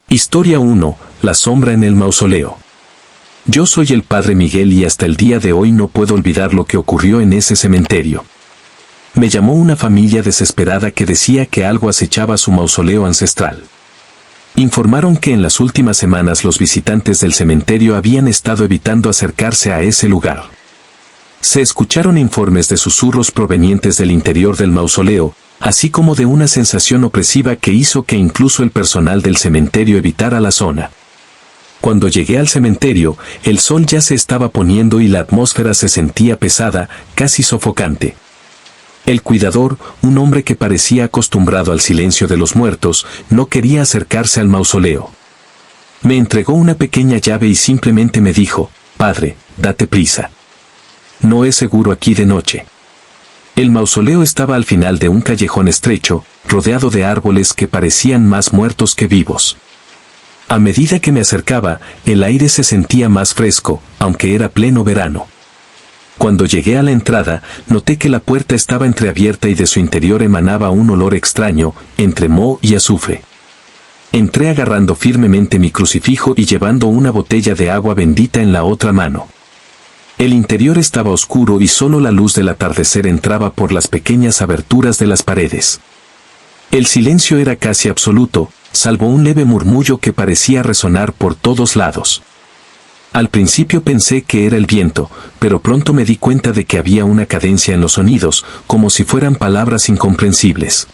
Historia 1. La sombra en el mausoleo. Yo soy el padre Miguel y hasta el día de hoy no puedo olvidar lo que ocurrió en ese cementerio. Me llamó una familia desesperada que decía que algo acechaba su mausoleo ancestral. Informaron que en las últimas semanas los visitantes del cementerio habían estado evitando acercarse a ese lugar. Se escucharon informes de susurros provenientes del interior del mausoleo, así como de una sensación opresiva que hizo que incluso el personal del cementerio evitara la zona. Cuando llegué al cementerio, el sol ya se estaba poniendo y la atmósfera se sentía pesada, casi sofocante. El cuidador, un hombre que parecía acostumbrado al silencio de los muertos, no quería acercarse al mausoleo. Me entregó una pequeña llave y simplemente me dijo: «Padre, date prisa. No es seguro aquí de noche». El mausoleo estaba al final de un callejón estrecho, rodeado de árboles que parecían más muertos que vivos. A medida que me acercaba, el aire se sentía más fresco, aunque era pleno verano. Cuando llegué a la entrada, noté que la puerta estaba entreabierta y de su interior emanaba un olor extraño, entre moho y azufre. Entré agarrando firmemente mi crucifijo y llevando una botella de agua bendita en la otra mano. El interior estaba oscuro y solo la luz del atardecer entraba por las pequeñas aberturas de las paredes. El silencio era casi absoluto, salvo un leve murmullo que parecía resonar por todos lados. Al principio pensé que era el viento, pero pronto me di cuenta de que había una cadencia en los sonidos, como si fueran palabras incomprensibles.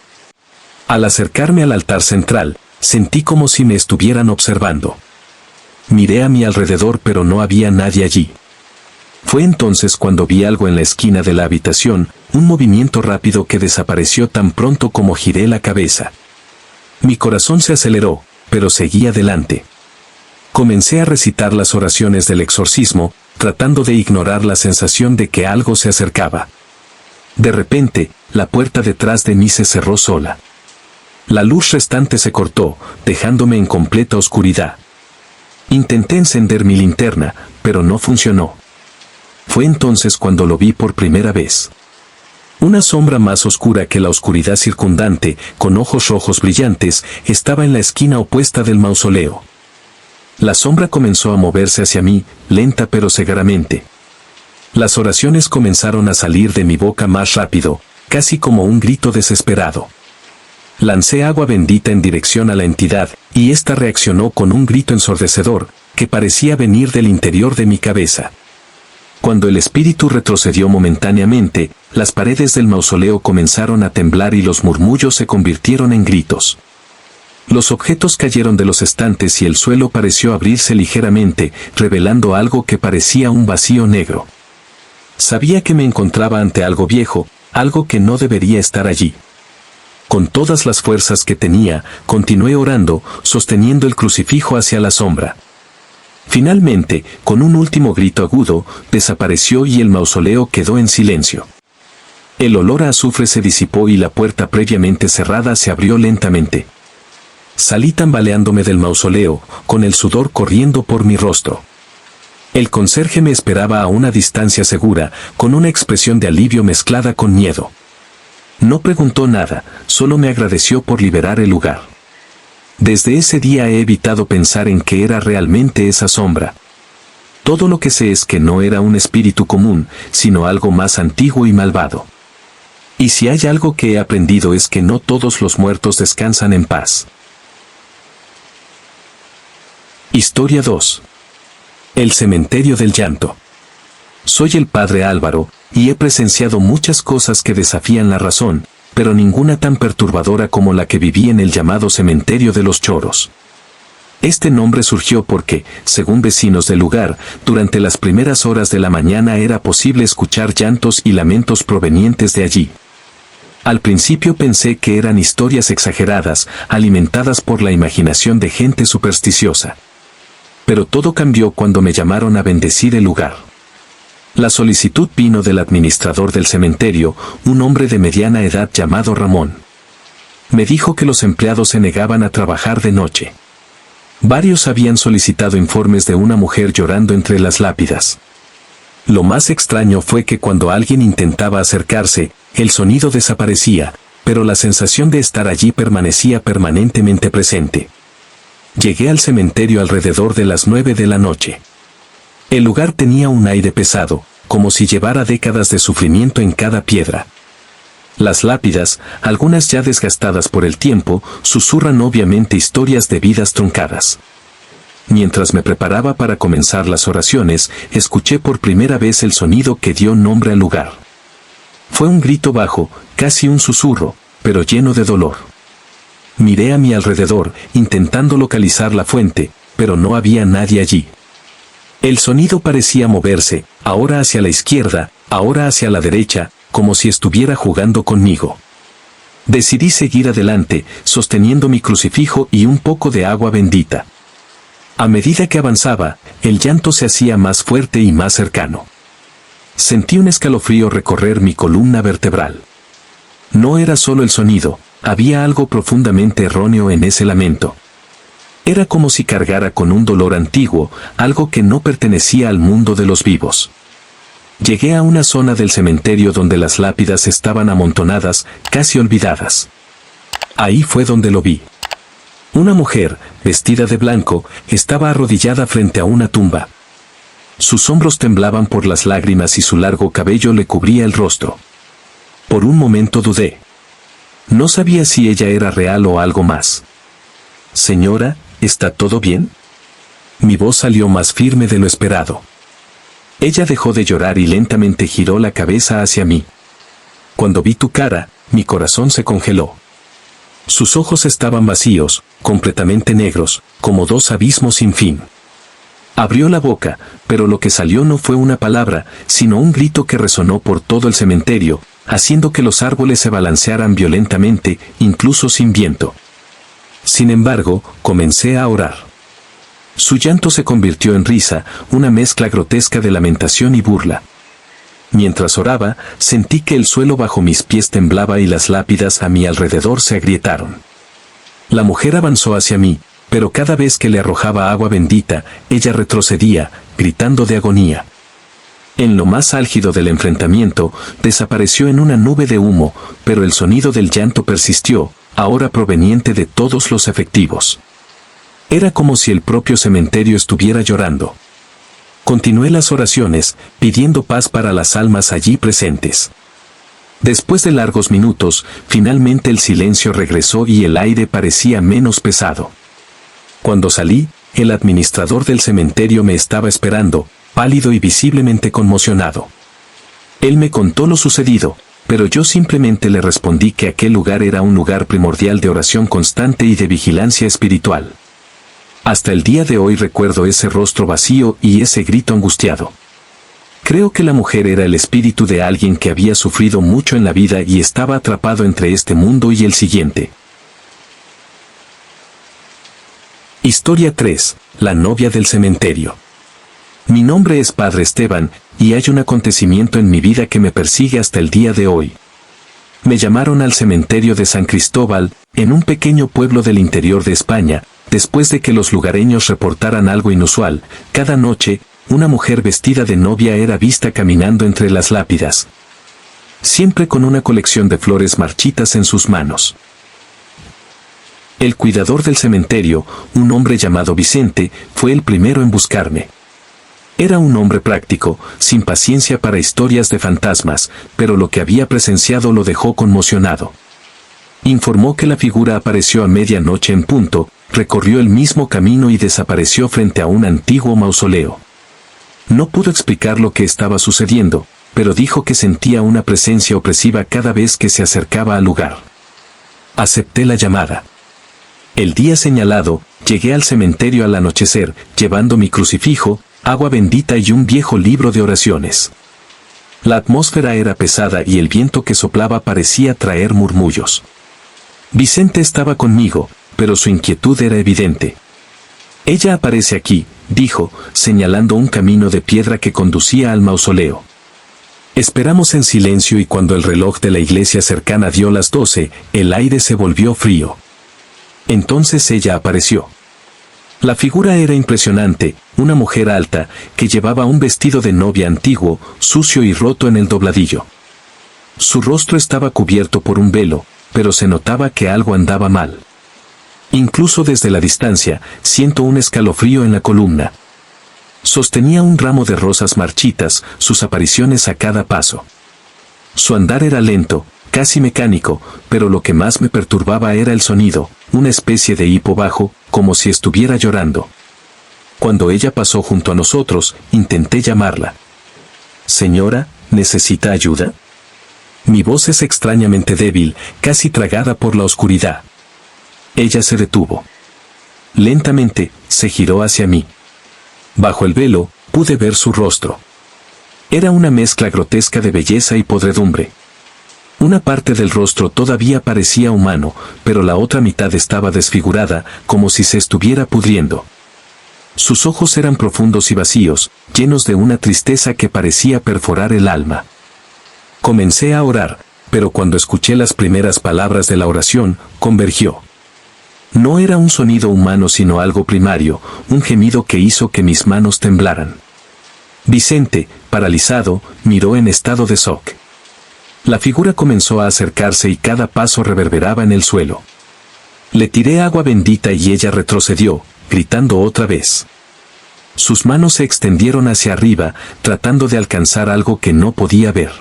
Al acercarme al altar central, sentí como si me estuvieran observando. Miré a mi alrededor pero no había nadie allí. Fue entonces cuando vi algo en la esquina de la habitación, un movimiento rápido que desapareció tan pronto como giré la cabeza. Mi corazón se aceleró, pero seguí adelante. Comencé a recitar las oraciones del exorcismo, tratando de ignorar la sensación de que algo se acercaba. De repente, la puerta detrás de mí se cerró sola. La luz restante se cortó, dejándome en completa oscuridad. Intenté encender mi linterna, pero no funcionó. Fue entonces cuando lo vi por primera vez. Una sombra más oscura que la oscuridad circundante, con ojos rojos brillantes, estaba en la esquina opuesta del mausoleo. La sombra comenzó a moverse hacia mí, lenta pero cegaramente. Las oraciones comenzaron a salir de mi boca más rápido, casi como un grito desesperado. Lancé agua bendita en dirección a la entidad, y ésta reaccionó con un grito ensordecedor, que parecía venir del interior de mi cabeza. Cuando el espíritu retrocedió momentáneamente, las paredes del mausoleo comenzaron a temblar y los murmullos se convirtieron en gritos. Los objetos cayeron de los estantes y el suelo pareció abrirse ligeramente, revelando algo que parecía un vacío negro. Sabía que me encontraba ante algo viejo, algo que no debería estar allí. Con todas las fuerzas que tenía, continué orando, sosteniendo el crucifijo hacia la sombra. Finalmente, con un último grito agudo, desapareció y el mausoleo quedó en silencio. El olor a azufre se disipó y la puerta previamente cerrada se abrió lentamente. Salí tambaleándome del mausoleo, con el sudor corriendo por mi rostro. El conserje me esperaba a una distancia segura, con una expresión de alivio mezclada con miedo. No preguntó nada, solo me agradeció por liberar el lugar. Desde ese día he evitado pensar en qué era realmente esa sombra. Todo lo que sé es que no era un espíritu común, sino algo más antiguo y malvado. Y si hay algo que he aprendido es que no todos los muertos descansan en paz. Historia 2. El cementerio del llanto. Soy el padre Álvaro, y he presenciado muchas cosas que desafían la razón, pero ninguna tan perturbadora como la que viví en el llamado cementerio de los Choros. Este nombre surgió porque, según vecinos del lugar, durante las primeras horas de la mañana era posible escuchar llantos y lamentos provenientes de allí. Al principio pensé que eran historias exageradas, alimentadas por la imaginación de gente supersticiosa. Pero todo cambió cuando me llamaron a bendecir el lugar. La solicitud vino del administrador del cementerio, un hombre de mediana edad llamado Ramón. Me dijo que los empleados se negaban a trabajar de noche. Varios habían solicitado informes de una mujer llorando entre las lápidas. Lo más extraño fue que cuando alguien intentaba acercarse, el sonido desaparecía, pero la sensación de estar allí permanecía permanentemente presente. Llegué al cementerio alrededor de las 9 de la noche. El lugar tenía un aire pesado, como si llevara décadas de sufrimiento en cada piedra. Las lápidas, algunas ya desgastadas por el tiempo, susurran obviamente historias de vidas truncadas. Mientras me preparaba para comenzar las oraciones, escuché por primera vez el sonido que dio nombre al lugar. Fue un grito bajo, casi un susurro, pero lleno de dolor. Miré a mi alrededor, intentando localizar la fuente, pero no había nadie allí. El sonido parecía moverse, ahora hacia la izquierda, ahora hacia la derecha, como si estuviera jugando conmigo. Decidí seguir adelante, sosteniendo mi crucifijo y un poco de agua bendita. A medida que avanzaba, el llanto se hacía más fuerte y más cercano. Sentí un escalofrío recorrer mi columna vertebral. No era solo el sonido, había algo profundamente erróneo en ese lamento. Era como si cargara con un dolor antiguo, algo que no pertenecía al mundo de los vivos. Llegué a una zona del cementerio donde las lápidas estaban amontonadas, casi olvidadas. Ahí fue donde lo vi. Una mujer, vestida de blanco, estaba arrodillada frente a una tumba. Sus hombros temblaban por las lágrimas y su largo cabello le cubría el rostro. Por un momento dudé. No sabía si ella era real o algo más. Señora, ¿está todo bien? Mi voz salió más firme de lo esperado. Ella dejó de llorar y lentamente giró la cabeza hacia mí. Cuando vi tu cara, mi corazón se congeló. Sus ojos estaban vacíos, completamente negros, como dos abismos sin fin. Abrió la boca, pero lo que salió no fue una palabra, sino un grito que resonó por todo el cementerio, haciendo que los árboles se balancearan violentamente, incluso sin viento. Sin embargo, comencé a orar. Su llanto se convirtió en risa, una mezcla grotesca de lamentación y burla. Mientras oraba, sentí que el suelo bajo mis pies temblaba y las lápidas a mi alrededor se agrietaron. La mujer avanzó hacia mí, pero cada vez que le arrojaba agua bendita, ella retrocedía, gritando de agonía. En lo más álgido del enfrentamiento, desapareció en una nube de humo, pero el sonido del llanto persistió, ahora proveniente de todos los efectivos. Era como si el propio cementerio estuviera llorando. Continué las oraciones, pidiendo paz para las almas allí presentes. Después de largos minutos, finalmente el silencio regresó y el aire parecía menos pesado. Cuando salí, el administrador del cementerio me estaba esperando, pálido y visiblemente conmocionado. Él me contó lo sucedido, pero yo simplemente le respondí que aquel lugar era un lugar primordial de oración constante y de vigilancia espiritual. Hasta el día de hoy recuerdo ese rostro vacío y ese grito angustiado. Creo que la mujer era el espíritu de alguien que había sufrido mucho en la vida y estaba atrapado entre este mundo y el siguiente. Historia 3. La novia del cementerio. Mi nombre es Padre Esteban, y hay un acontecimiento en mi vida que me persigue hasta el día de hoy. Me llamaron al cementerio de San Cristóbal, en un pequeño pueblo del interior de España, después de que los lugareños reportaran algo inusual. Cada noche, una mujer vestida de novia era vista caminando entre las lápidas, siempre con una colección de flores marchitas en sus manos. El cuidador del cementerio, un hombre llamado Vicente, fue el primero en buscarme. Era un hombre práctico, sin paciencia para historias de fantasmas, pero lo que había presenciado lo dejó conmocionado. Informó que la figura apareció a medianoche en punto, recorrió el mismo camino y desapareció frente a un antiguo mausoleo. No pudo explicar lo que estaba sucediendo, pero dijo que sentía una presencia opresiva cada vez que se acercaba al lugar. Acepté la llamada. El día señalado, llegué al cementerio al anochecer, llevando mi crucifijo, agua bendita y un viejo libro de oraciones. La atmósfera era pesada y el viento que soplaba parecía traer murmullos. Vicente estaba conmigo, pero su inquietud era evidente. Ella aparece aquí, dijo, señalando un camino de piedra que conducía al mausoleo. Esperamos en silencio y cuando el reloj de la iglesia cercana dio las 12, el aire se volvió frío. Entonces ella apareció. La figura era impresionante, una mujer alta, que llevaba un vestido de novia antiguo, sucio y roto en el dobladillo. Su rostro estaba cubierto por un velo, pero se notaba que algo andaba mal. Incluso desde la distancia, siento un escalofrío en la columna. Sostenía un ramo de rosas marchitas, sus apariciones a cada paso. Su andar era lento, casi mecánico, pero lo que más me perturbaba era el sonido, una especie de hipo bajo, como si estuviera llorando. Cuando ella pasó junto a nosotros, intenté llamarla. «Señora, ¿necesita ayuda?» Mi voz es extrañamente débil, casi tragada por la oscuridad. Ella se detuvo. Lentamente, se giró hacia mí. Bajo el velo, pude ver su rostro. Era una mezcla grotesca de belleza y podredumbre. Una parte del rostro todavía parecía humano, pero la otra mitad estaba desfigurada, como si se estuviera pudriendo. Sus ojos eran profundos y vacíos, llenos de una tristeza que parecía perforar el alma. Comencé a orar, pero cuando escuché las primeras palabras de la oración, convergió. No era un sonido humano sino algo primario, un gemido que hizo que mis manos temblaran. Vicente, paralizado, miró en estado de shock. La figura comenzó a acercarse y cada paso reverberaba en el suelo. Le tiré agua bendita y ella retrocedió, gritando otra vez. Sus manos se extendieron hacia arriba, tratando de alcanzar algo que no podía ver.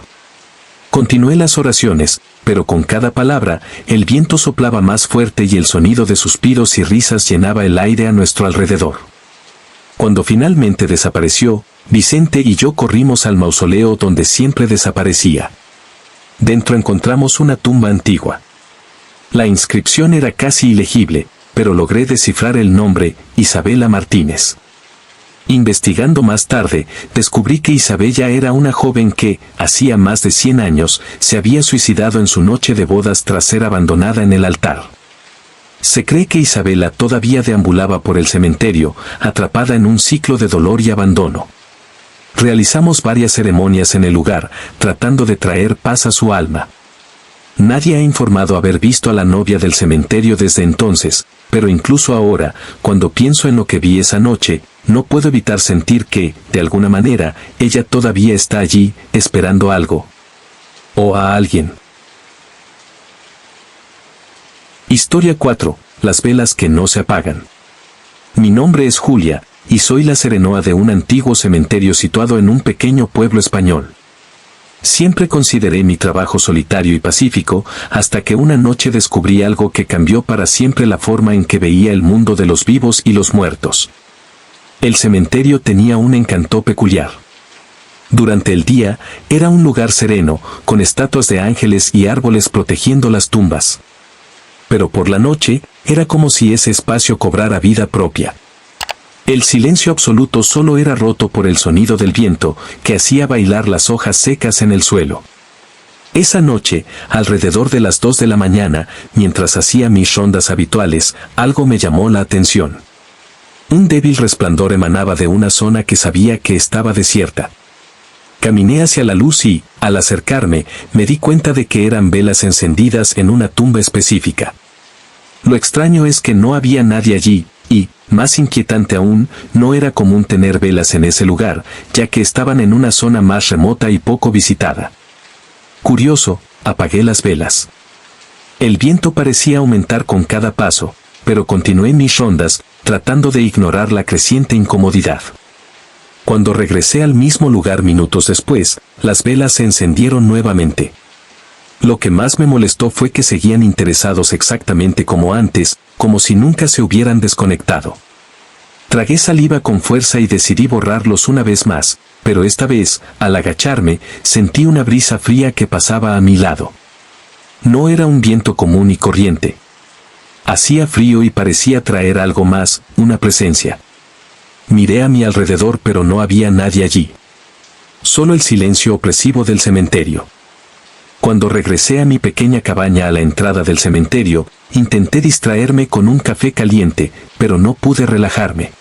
Continué las oraciones, pero con cada palabra, el viento soplaba más fuerte y el sonido de suspiros y risas llenaba el aire a nuestro alrededor. Cuando finalmente desapareció, Vicente y yo corrimos al mausoleo donde siempre desaparecía. Dentro encontramos una tumba antigua. La inscripción era casi ilegible, pero logré descifrar el nombre, Isabela Martínez. Investigando más tarde, descubrí que Isabella era una joven que, hacía más de 100 años, se había suicidado en su noche de bodas tras ser abandonada en el altar. Se cree que Isabela todavía deambulaba por el cementerio, atrapada en un ciclo de dolor y abandono. Realizamos varias ceremonias en el lugar, tratando de traer paz a su alma. Nadie ha informado haber visto a la novia del cementerio desde entonces, pero incluso ahora, cuando pienso en lo que vi esa noche, no puedo evitar sentir que, de alguna manera, ella todavía está allí, esperando algo. O a alguien. Historia 4. Las velas que no se apagan. Mi nombre es Julia, y soy la serenoa de un antiguo cementerio situado en un pequeño pueblo español. Siempre consideré mi trabajo solitario y pacífico, hasta que una noche descubrí algo que cambió para siempre la forma en que veía el mundo de los vivos y los muertos. El cementerio tenía un encanto peculiar. Durante el día, era un lugar sereno, con estatuas de ángeles y árboles protegiendo las tumbas. Pero por la noche, era como si ese espacio cobrara vida propia. El silencio absoluto solo era roto por el sonido del viento, que hacía bailar las hojas secas en el suelo. Esa noche, alrededor de las 2 de la mañana, mientras hacía mis rondas habituales, algo me llamó la atención. Un débil resplandor emanaba de una zona que sabía que estaba desierta. Caminé hacia la luz y, al acercarme, me di cuenta de que eran velas encendidas en una tumba específica. Lo extraño es que no había nadie allí, y, más inquietante aún, no era común tener velas en ese lugar, ya que estaban en una zona más remota y poco visitada. Curioso, apagué las velas. El viento parecía aumentar con cada paso, pero continué mis rondas, tratando de ignorar la creciente incomodidad. Cuando regresé al mismo lugar minutos después, las velas se encendieron nuevamente. Lo que más me molestó fue que seguían interesados exactamente como antes, como si nunca se hubieran desconectado. Tragué saliva con fuerza y decidí borrarlos una vez más, pero esta vez, al agacharme, sentí una brisa fría que pasaba a mi lado. No era un viento común y corriente. Hacía frío y parecía traer algo más, una presencia. Miré a mi alrededor pero no había nadie allí. Solo el silencio opresivo del cementerio. Cuando regresé a mi pequeña cabaña a la entrada del cementerio, intenté distraerme con un café caliente, pero no pude relajarme.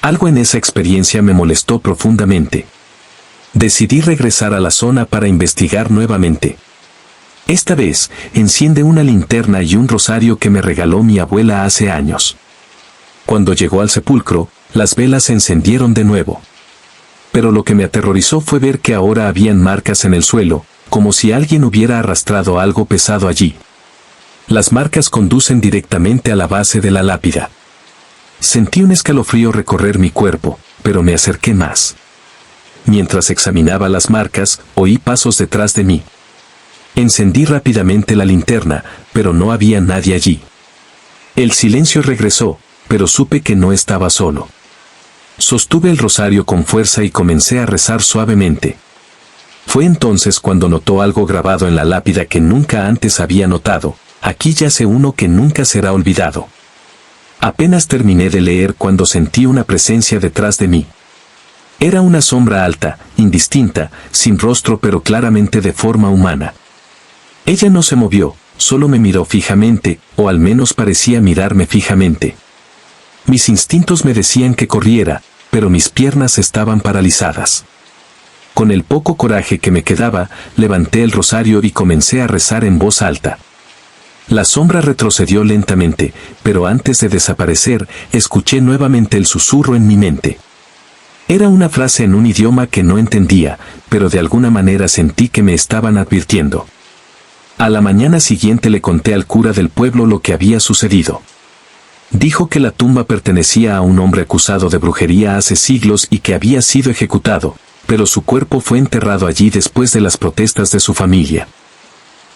Algo en esa experiencia me molestó profundamente. Decidí regresar a la zona para investigar nuevamente. Esta vez, enciende una linterna y un rosario que me regaló mi abuela hace años. Cuando llegó al sepulcro, las velas se encendieron de nuevo. Pero lo que me aterrorizó fue ver que ahora habían marcas en el suelo, como si alguien hubiera arrastrado algo pesado allí. Las marcas conducen directamente a la base de la lápida. Sentí un escalofrío recorrer mi cuerpo, pero me acerqué más. Mientras examinaba las marcas, oí pasos detrás de mí. Encendí rápidamente la linterna, pero no había nadie allí. El silencio regresó, pero supe que no estaba solo. Sostuve el rosario con fuerza y comencé a rezar suavemente. Fue entonces cuando notó algo grabado en la lápida que nunca antes había notado: aquí yace uno que nunca será olvidado. Apenas terminé de leer cuando sentí una presencia detrás de mí. Era una sombra alta, indistinta, sin rostro pero claramente de forma humana. Ella no se movió, solo me miró fijamente, o al menos parecía mirarme fijamente. Mis instintos me decían que corriera, pero mis piernas estaban paralizadas. Con el poco coraje que me quedaba, levanté el rosario y comencé a rezar en voz alta. La sombra retrocedió lentamente, pero antes de desaparecer, escuché nuevamente el susurro en mi mente. Era una frase en un idioma que no entendía, pero de alguna manera sentí que me estaban advirtiendo. A la mañana siguiente le conté al cura del pueblo lo que había sucedido. Dijo que la tumba pertenecía a un hombre acusado de brujería hace siglos y que había sido ejecutado, pero su cuerpo fue enterrado allí después de las protestas de su familia.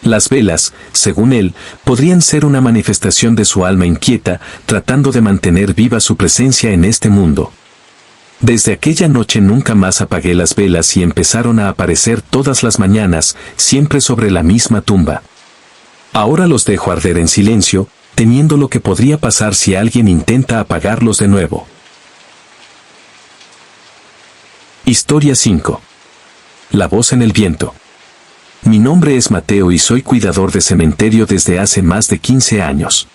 Las velas, según él, podrían ser una manifestación de su alma inquieta, tratando de mantener viva su presencia en este mundo. Desde aquella noche nunca más apagué las velas y empezaron a aparecer todas las mañanas, siempre sobre la misma tumba. Ahora los dejo arder en silencio, temiendo lo que podría pasar si alguien intenta apagarlos de nuevo. Historia 5. La voz en el viento. Mi nombre es Mateo y soy cuidador de cementerio desde hace más de 15 años.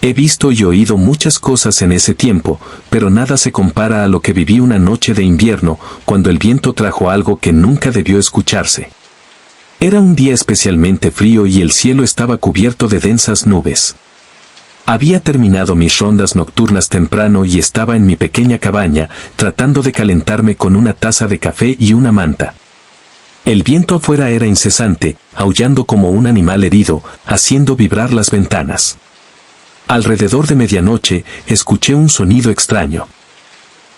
He visto y oído muchas cosas en ese tiempo, pero nada se compara a lo que viví una noche de invierno, cuando el viento trajo algo que nunca debió escucharse. Era un día especialmente frío y el cielo estaba cubierto de densas nubes. Había terminado mis rondas nocturnas temprano y estaba en mi pequeña cabaña, tratando de calentarme con una taza de café y una manta. El viento afuera era incesante, aullando como un animal herido, haciendo vibrar las ventanas. Alrededor de medianoche, escuché un sonido extraño.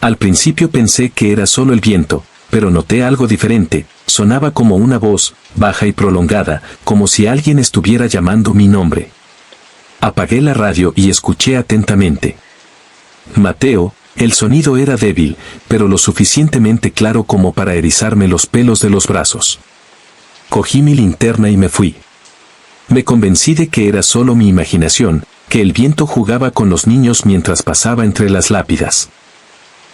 Al principio pensé que era solo el viento, pero noté algo diferente: sonaba como una voz, baja y prolongada, como si alguien estuviera llamando mi nombre. Apagué la radio y escuché atentamente. Mateo. El sonido era débil, pero lo suficientemente claro como para erizarme los pelos de los brazos. Cogí mi linterna y me fui. Me convencí de que era solo mi imaginación, que el viento jugaba con los niños mientras pasaba entre las lápidas.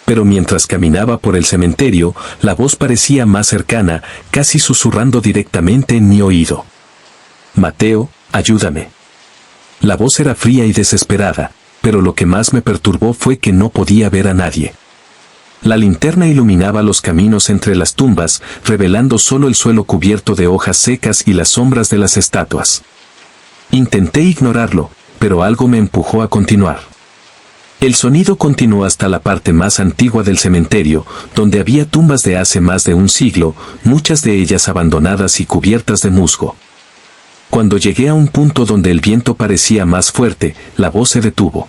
Pero mientras caminaba por el cementerio, la voz parecía más cercana, casi susurrando directamente en mi oído. Mateo, ayúdame. La voz era fría y desesperada, pero lo que más me perturbó fue que no podía ver a nadie. La linterna iluminaba los caminos entre las tumbas, revelando solo el suelo cubierto de hojas secas y las sombras de las estatuas. Intenté ignorarlo, pero algo me empujó a continuar. El sonido continuó hasta la parte más antigua del cementerio, donde había tumbas de hace más de un siglo, muchas de ellas abandonadas y cubiertas de musgo. Cuando llegué a un punto donde el viento parecía más fuerte, la voz se detuvo.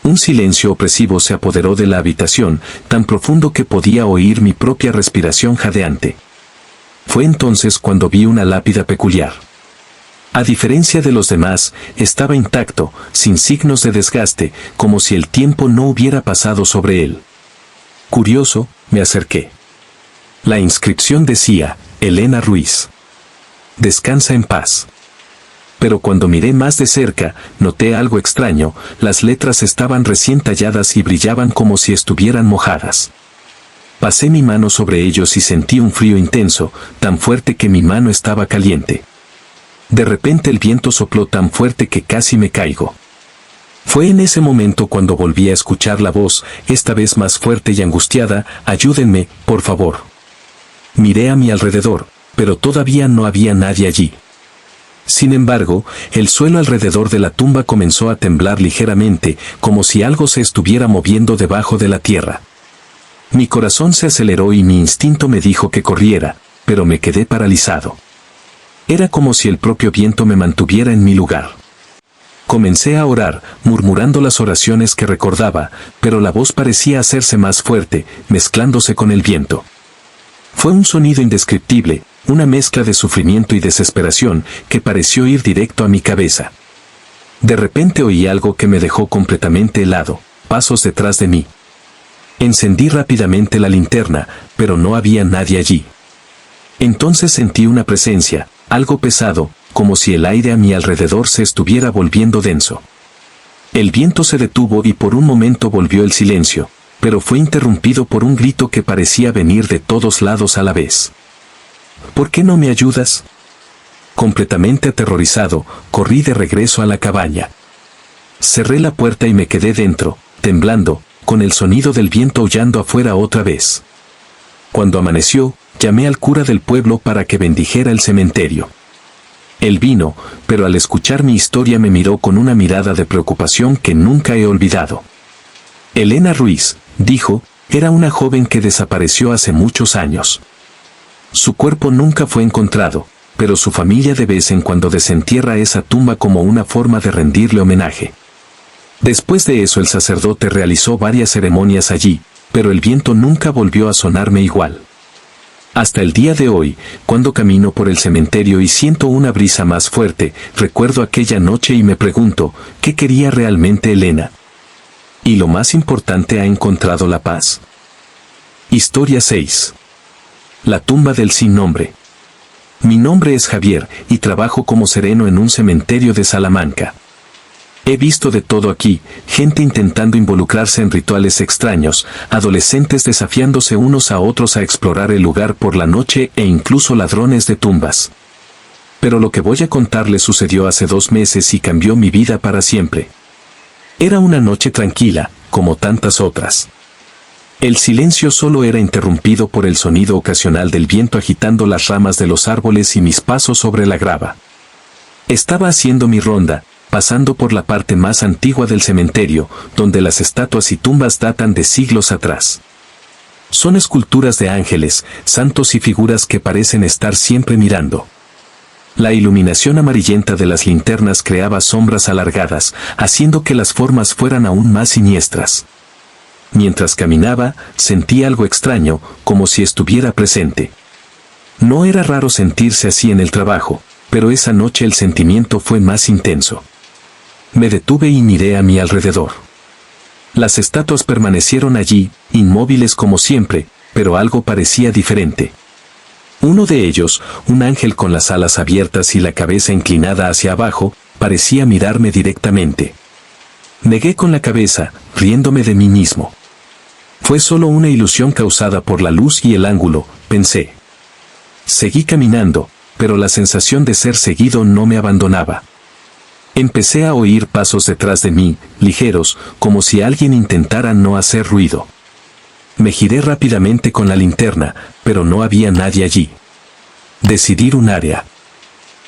Un silencio opresivo se apoderó de la habitación, tan profundo que podía oír mi propia respiración jadeante. Fue entonces cuando vi una lápida peculiar. A diferencia de los demás, estaba intacto, sin signos de desgaste, como si el tiempo no hubiera pasado sobre él. Curioso, me acerqué. La inscripción decía: Elena Ruiz. Descansa en paz. Pero cuando miré más de cerca, noté algo extraño: las letras estaban recién talladas y brillaban como si estuvieran mojadas. Pasé mi mano sobre ellos y sentí un frío intenso, tan fuerte que mi mano estaba caliente. De repente el viento sopló tan fuerte que casi me caigo. Fue en ese momento cuando volví a escuchar la voz, esta vez más fuerte y angustiada: ayúdenme, por favor. Miré a mi alrededor, pero todavía no había nadie allí. Sin embargo, el suelo alrededor de la tumba comenzó a temblar ligeramente, como si algo se estuviera moviendo debajo de la tierra. Mi corazón se aceleró y mi instinto me dijo que corriera, pero me quedé paralizado. Era como si el propio viento me mantuviera en mi lugar. Comencé a orar, murmurando las oraciones que recordaba, pero la voz parecía hacerse más fuerte, mezclándose con el viento. Fue un sonido indescriptible, una mezcla de sufrimiento y desesperación que pareció ir directo a mi cabeza. De repente oí algo que me dejó completamente helado, pasos detrás de mí. Encendí rápidamente la linterna, pero no había nadie allí. Entonces sentí una presencia, algo pesado, como si el aire a mi alrededor se estuviera volviendo denso. El viento se detuvo y por un momento volvió el silencio, pero fue interrumpido por un grito que parecía venir de todos lados a la vez. ¿Por qué no me ayudas? Completamente aterrorizado, corrí de regreso a la cabaña. Cerré la puerta y me quedé dentro, temblando, con el sonido del viento aullando afuera otra vez. Cuando amaneció, llamé al cura del pueblo para que bendijera el cementerio. Él vino, pero al escuchar mi historia me miró con una mirada de preocupación que nunca he olvidado. Elena Ruiz, dijo, era una joven que desapareció hace muchos años. Su cuerpo nunca fue encontrado, pero su familia de vez en cuando desentierra esa tumba como una forma de rendirle homenaje. Después de eso el sacerdote realizó varias ceremonias allí, pero el viento nunca volvió a sonarme igual. Hasta el día de hoy, cuando camino por el cementerio y siento una brisa más fuerte, recuerdo aquella noche y me pregunto, ¿qué quería realmente Elena? Y lo más importante, ¿ha encontrado la paz? Historia 6. La tumba del sin nombre. Mi nombre es Javier, y trabajo como sereno en un cementerio de Salamanca. He visto de todo aquí, gente intentando involucrarse en rituales extraños, adolescentes desafiándose unos a otros a explorar el lugar por la noche e incluso ladrones de tumbas. Pero lo que voy a contarles sucedió hace 2 meses y cambió mi vida para siempre. Era una noche tranquila, como tantas otras. El silencio solo era interrumpido por el sonido ocasional del viento agitando las ramas de los árboles y mis pasos sobre la grava. Estaba haciendo mi ronda, pasando por la parte más antigua del cementerio, donde las estatuas y tumbas datan de siglos atrás. Son esculturas de ángeles, santos y figuras que parecen estar siempre mirando. La iluminación amarillenta de las linternas creaba sombras alargadas, haciendo que las formas fueran aún más siniestras. Mientras caminaba, sentí algo extraño, como si estuviera presente. No era raro sentirse así en el trabajo, pero esa noche el sentimiento fue más intenso. Me detuve y miré a mi alrededor. Las estatuas permanecieron allí, inmóviles como siempre, pero algo parecía diferente. Uno de ellos, un ángel con las alas abiertas y la cabeza inclinada hacia abajo, parecía mirarme directamente. Negué con la cabeza, riéndome de mí mismo. Fue solo una ilusión causada por la luz y el ángulo, pensé. Seguí caminando, pero la sensación de ser seguido no me abandonaba. Empecé a oír pasos detrás de mí, ligeros, como si alguien intentara no hacer ruido. Me giré rápidamente con la linterna, pero no había nadie allí. Decidí un área.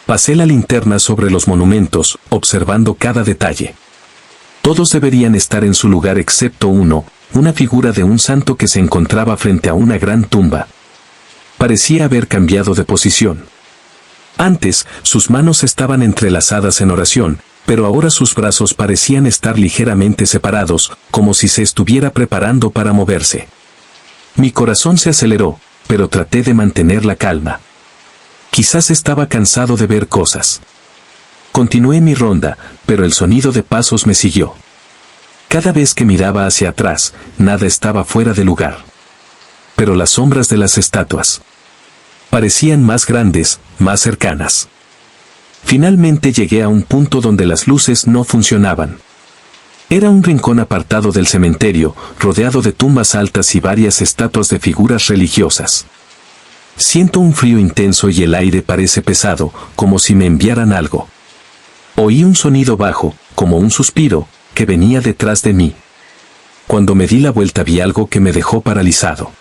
Pasé la linterna sobre los monumentos, observando cada detalle. Todos deberían estar en su lugar excepto uno, una figura de un santo que se encontraba frente a una gran tumba. Parecía haber cambiado de posición. Antes, sus manos estaban entrelazadas en oración, pero ahora sus brazos parecían estar ligeramente separados, como si se estuviera preparando para moverse. Mi corazón se aceleró, pero traté de mantener la calma. Quizás estaba cansado de ver cosas. Continué mi ronda, pero el sonido de pasos me siguió. Cada vez que miraba hacia atrás, nada estaba fuera de lugar. Pero las sombras de las estatuas parecían más grandes, más cercanas. Finalmente llegué a un punto donde las luces no funcionaban. Era un rincón apartado del cementerio, rodeado de tumbas altas y varias estatuas de figuras religiosas. Siento un frío intenso y el aire parece pesado, como si me enviaran algo. Oí un sonido bajo, como un suspiro, que venía detrás de mí. Cuando me di la vuelta vi algo que me dejó paralizado.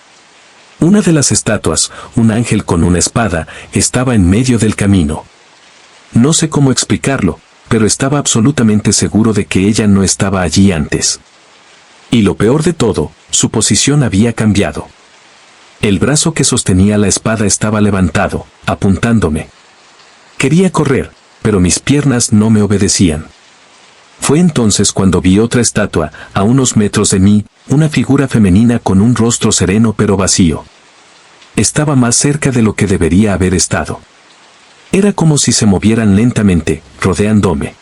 Una de las estatuas, un ángel con una espada, estaba en medio del camino. No sé cómo explicarlo, pero estaba absolutamente seguro de que ella no estaba allí antes. Y lo peor de todo, su posición había cambiado. El brazo que sostenía la espada estaba levantado, apuntándome. Quería correr, pero mis piernas no me obedecían. Fue entonces cuando vi otra estatua, a unos metros de mí, una figura femenina con un rostro sereno pero vacío. Estaba más cerca de lo que debería haber estado. Era como si se movieran lentamente, rodeándome.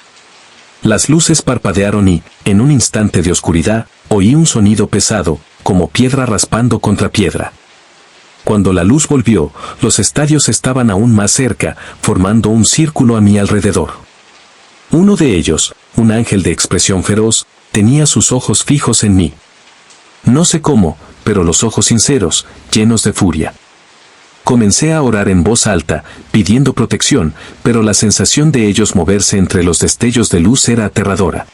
Las luces parpadearon y, en un instante de oscuridad, oí un sonido pesado, como piedra raspando contra piedra. Cuando la luz volvió, los estadios estaban aún más cerca, formando un círculo a mi alrededor. Uno de ellos, un ángel de expresión feroz, tenía sus ojos fijos en mí. No sé cómo, pero los ojos sinceros, llenos de furia. Comencé a orar en voz alta, pidiendo protección, pero la sensación de ellos moverse entre los destellos de luz era aterradora.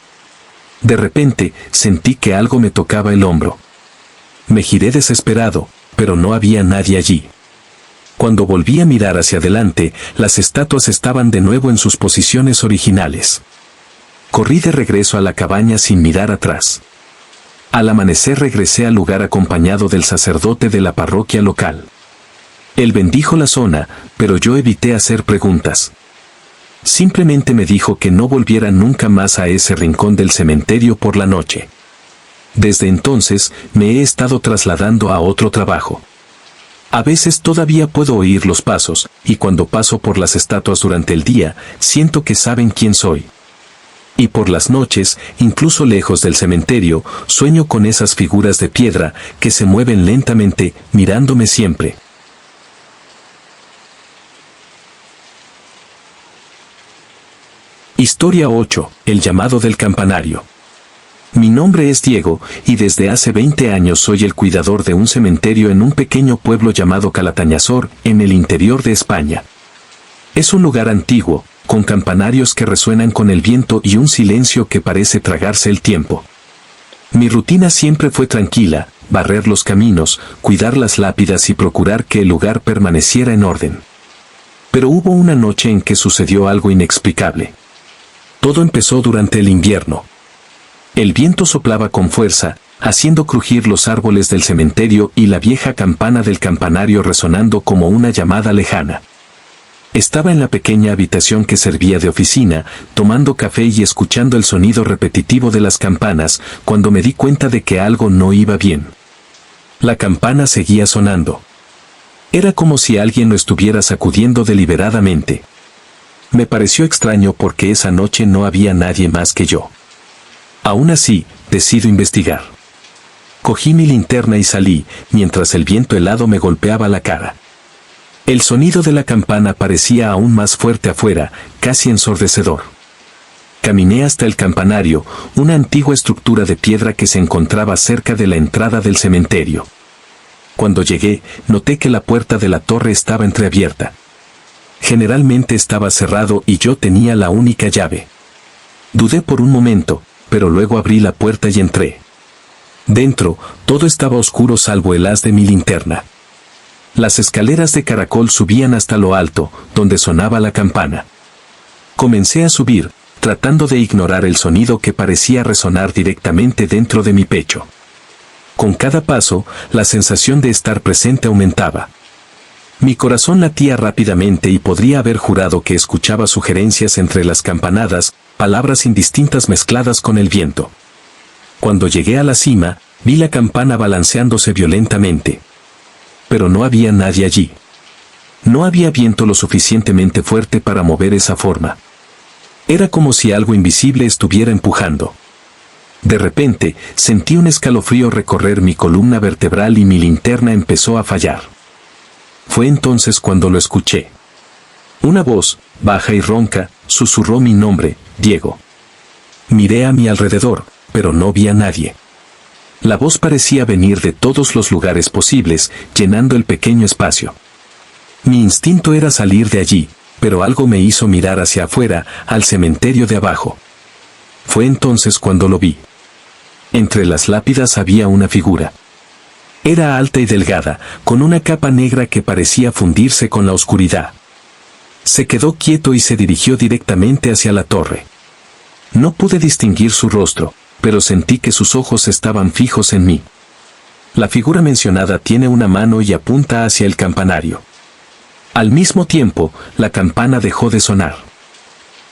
De repente, sentí que algo me tocaba el hombro. Me giré desesperado, pero no había nadie allí. Cuando volví a mirar hacia adelante, las estatuas estaban de nuevo en sus posiciones originales. Corrí de regreso a la cabaña sin mirar atrás. Al amanecer regresé al lugar acompañado del sacerdote de la parroquia local. Él bendijo la zona, pero yo evité hacer preguntas. Simplemente me dijo que no volviera nunca más a ese rincón del cementerio por la noche. Desde entonces, me he estado trasladando a otro trabajo. A veces todavía puedo oír los pasos, y cuando paso por las estatuas durante el día, siento que saben quién soy. Y por las noches, incluso lejos del cementerio, sueño con esas figuras de piedra que se mueven lentamente, mirándome siempre. Historia 8. El llamado del campanario. Mi nombre es Diego, y desde hace 20 años soy el cuidador de un cementerio en un pequeño pueblo llamado Calatañazor, en el interior de España. Es un lugar antiguo, con campanarios que resuenan con el viento y un silencio que parece tragarse el tiempo. Mi rutina siempre fue tranquila, barrer los caminos, cuidar las lápidas y procurar que el lugar permaneciera en orden. Pero hubo una noche en que sucedió algo inexplicable. Todo empezó durante el invierno. El viento soplaba con fuerza, haciendo crujir los árboles del cementerio y la vieja campana del campanario resonando como una llamada lejana. Estaba en la pequeña habitación que servía de oficina, tomando café y escuchando el sonido repetitivo de las campanas, cuando me di cuenta de que algo no iba bien. La campana seguía sonando. Era como si alguien lo estuviera sacudiendo deliberadamente. Me pareció extraño porque esa noche no había nadie más que yo. Aún así, decido investigar. Cogí mi linterna y salí, mientras el viento helado me golpeaba la cara. El sonido de la campana parecía aún más fuerte afuera, casi ensordecedor. Caminé hasta el campanario, una antigua estructura de piedra que se encontraba cerca de la entrada del cementerio. Cuando llegué, noté que la puerta de la torre estaba entreabierta. Generalmente estaba cerrado y yo tenía la única llave. Dudé por un momento, pero luego abrí la puerta y entré. Dentro, todo estaba oscuro salvo el haz de mi linterna. Las escaleras de caracol subían hasta lo alto, donde sonaba la campana. Comencé a subir, tratando de ignorar el sonido que parecía resonar directamente dentro de mi pecho. Con cada paso, la sensación de estar presente aumentaba. Mi corazón latía rápidamente y podría haber jurado que escuchaba sugerencias entre las campanadas, palabras indistintas mezcladas con el viento. Cuando llegué a la cima, vi la campana balanceándose violentamente. Pero no había nadie allí. No había viento lo suficientemente fuerte para mover esa forma. Era como si algo invisible estuviera empujando. De repente, sentí un escalofrío recorrer mi columna vertebral y mi linterna empezó a fallar. Fue entonces cuando lo escuché. Una voz, baja y ronca, susurró mi nombre, Diego. Miré a mi alrededor, pero no vi a nadie. La voz parecía venir de todos los lugares posibles, llenando el pequeño espacio. Mi instinto era salir de allí, pero algo me hizo mirar hacia afuera, al cementerio de abajo. Fue entonces cuando lo vi. Entre las lápidas había una figura. Era alta y delgada, con una capa negra que parecía fundirse con la oscuridad. Se quedó quieto y se dirigió directamente hacia la torre. No pude distinguir su rostro, pero sentí que sus ojos estaban fijos en mí. La figura mencionada tiene una mano y apunta hacia el campanario. Al mismo tiempo, la campana dejó de sonar.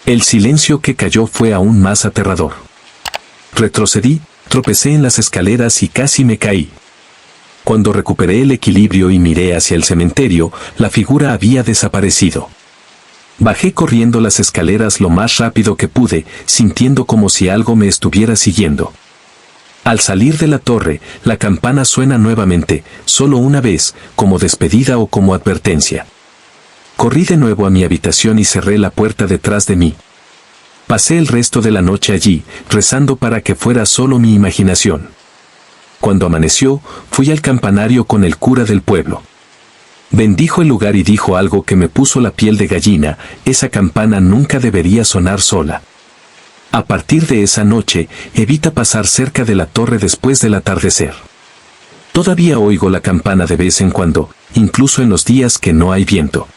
El silencio que cayó fue aún más aterrador. Retrocedí, tropecé en las escaleras y casi me caí. Cuando recuperé el equilibrio y miré hacia el cementerio, la figura había desaparecido. Bajé corriendo las escaleras lo más rápido que pude, sintiendo como si algo me estuviera siguiendo. Al salir de la torre, la campana suena nuevamente, solo una vez, como despedida o como advertencia. Corrí de nuevo a mi habitación y cerré la puerta detrás de mí. Pasé el resto de la noche allí, rezando para que fuera solo mi imaginación. Cuando amaneció, fui al campanario con el cura del pueblo. Bendijo el lugar y dijo algo que me puso la piel de gallina: esa campana nunca debería sonar sola. A partir de esa noche, evita pasar cerca de la torre después del atardecer. Todavía oigo la campana de vez en cuando, incluso en los días que no hay viento.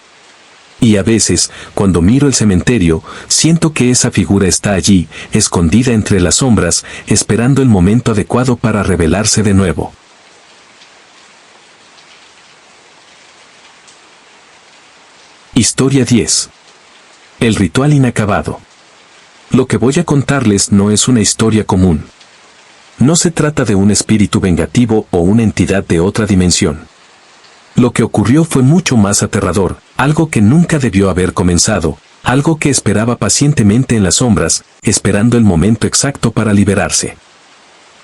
Y a veces, cuando miro el cementerio, siento que esa figura está allí, escondida entre las sombras, esperando el momento adecuado para revelarse de nuevo. Historia 10. El ritual inacabado. Lo que voy a contarles no es una historia común. No se trata de un espíritu vengativo o una entidad de otra dimensión. Lo que ocurrió fue mucho más aterrador, algo que nunca debió haber comenzado, algo que esperaba pacientemente en las sombras, esperando el momento exacto para liberarse.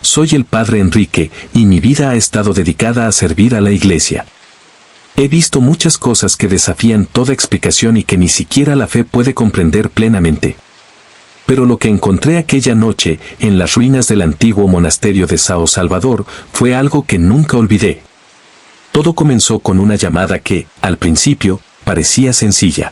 Soy el padre Enrique, y mi vida ha estado dedicada a servir a la iglesia. He visto muchas cosas que desafían toda explicación y que ni siquiera la fe puede comprender plenamente. Pero lo que encontré aquella noche, en las ruinas del antiguo monasterio de São Salvador, fue algo que nunca olvidé. Todo comenzó con una llamada que, al principio, parecía sencilla.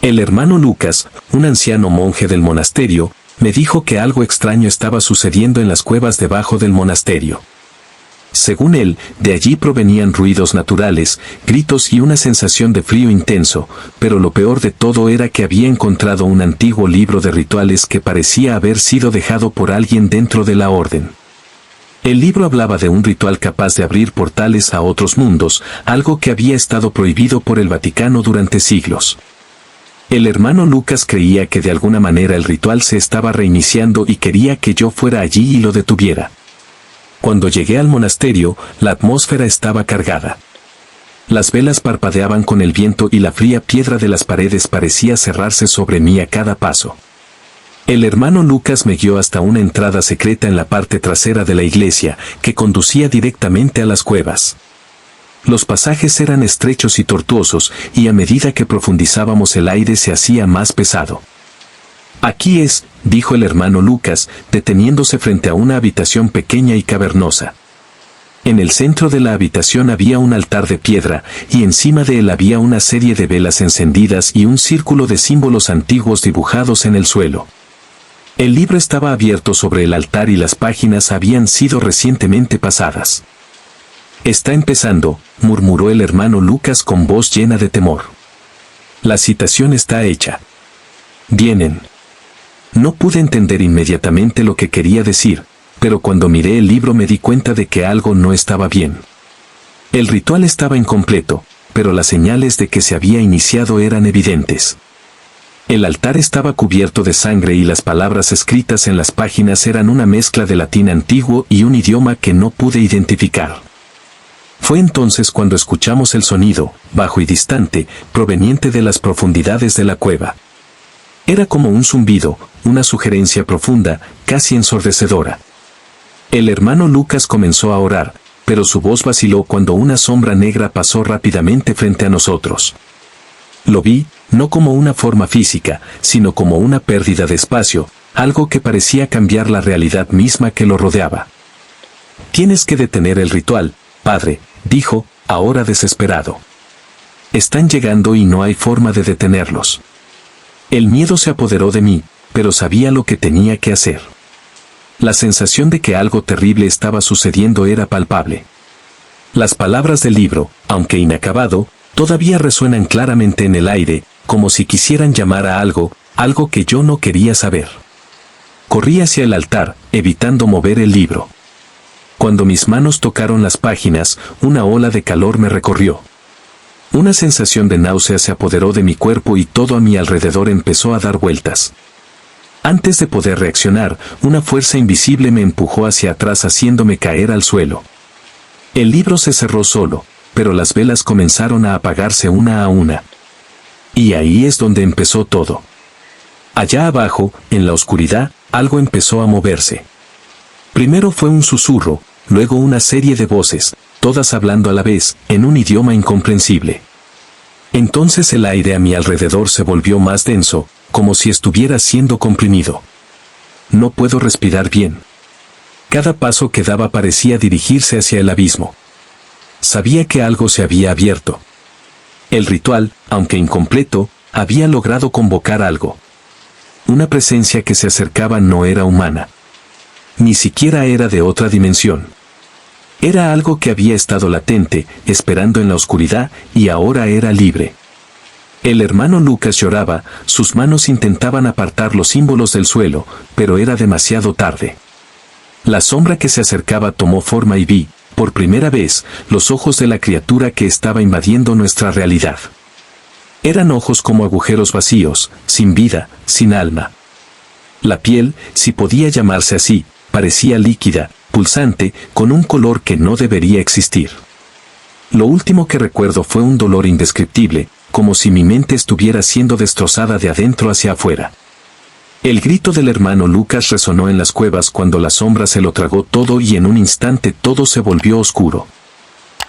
El hermano Lucas, un anciano monje del monasterio, me dijo que algo extraño estaba sucediendo en las cuevas debajo del monasterio. Según él, de allí provenían ruidos naturales, gritos y una sensación de frío intenso, pero lo peor de todo era que había encontrado un antiguo libro de rituales que parecía haber sido dejado por alguien dentro de la orden. El libro hablaba de un ritual capaz de abrir portales a otros mundos, algo que había estado prohibido por el Vaticano durante siglos. El hermano Lucas creía que de alguna manera el ritual se estaba reiniciando y quería que yo fuera allí y lo detuviera. Cuando llegué al monasterio, la atmósfera estaba cargada. Las velas parpadeaban con el viento y la fría piedra de las paredes parecía cerrarse sobre mí a cada paso. El hermano Lucas me guió hasta una entrada secreta en la parte trasera de la iglesia, que conducía directamente a las cuevas. Los pasajes eran estrechos y tortuosos, y a medida que profundizábamos el aire se hacía más pesado. Aquí es, dijo el hermano Lucas, deteniéndose frente a una habitación pequeña y cavernosa. En el centro de la habitación había un altar de piedra, y encima de él había una serie de velas encendidas y un círculo de símbolos antiguos dibujados en el suelo. El libro estaba abierto sobre el altar y las páginas habían sido recientemente pasadas. «Está empezando», murmuró el hermano Lucas con voz llena de temor. «La citación está hecha. Vienen». No pude entender inmediatamente lo que quería decir, pero cuando miré el libro me di cuenta de que algo no estaba bien. El ritual estaba incompleto, pero las señales de que se había iniciado eran evidentes. El altar estaba cubierto de sangre y las palabras escritas en las páginas eran una mezcla de latín antiguo y un idioma que no pude identificar. Fue entonces cuando escuchamos el sonido, bajo y distante, proveniente de las profundidades de la cueva. Era como un zumbido, una sugerencia profunda, casi ensordecedora. El hermano Lucas comenzó a orar, pero su voz vaciló cuando una sombra negra pasó rápidamente frente a nosotros. Lo vi, no como una forma física, sino como una pérdida de espacio, algo que parecía cambiar la realidad misma que lo rodeaba. «Tienes que detener el ritual, padre», dijo, ahora desesperado. «Están llegando y no hay forma de detenerlos». El miedo se apoderó de mí, pero sabía lo que tenía que hacer. La sensación de que algo terrible estaba sucediendo era palpable. Las palabras del libro, aunque inacabado, todavía resuenan claramente en el aire, como si quisieran llamar a algo que yo no quería saber. Corrí hacia el altar, evitando mover el libro. Cuando mis manos tocaron las páginas, una ola de calor me recorrió. Una sensación de náusea se apoderó de mi cuerpo y todo a mi alrededor empezó a dar vueltas. Antes de poder reaccionar, una fuerza invisible me empujó hacia atrás haciéndome caer al suelo. El libro se cerró solo, pero las velas comenzaron a apagarse una a una. Y ahí es donde empezó todo. Allá abajo, en la oscuridad, algo empezó a moverse. Primero fue un susurro, luego una serie de voces, todas hablando a la vez, en un idioma incomprensible. Entonces el aire a mi alrededor se volvió más denso, como si estuviera siendo comprimido. No puedo respirar bien. Cada paso que daba parecía dirigirse hacia el abismo. Sabía que algo se había abierto. El ritual, aunque incompleto, había logrado convocar algo. Una presencia que se acercaba no era humana. Ni siquiera era de otra dimensión. Era algo que había estado latente, esperando en la oscuridad, y ahora era libre. El hermano Lucas lloraba, sus manos intentaban apartar los símbolos del suelo, pero era demasiado tarde. La sombra que se acercaba tomó forma y vi, por primera vez, los ojos de la criatura que estaba invadiendo nuestra realidad. Eran ojos como agujeros vacíos, sin vida, sin alma. La piel, si podía llamarse así, parecía líquida, pulsante, con un color que no debería existir. Lo último que recuerdo fue un dolor indescriptible, como si mi mente estuviera siendo destrozada de adentro hacia afuera. El grito del hermano Lucas resonó en las cuevas cuando la sombra se lo tragó todo y en un instante todo se volvió oscuro.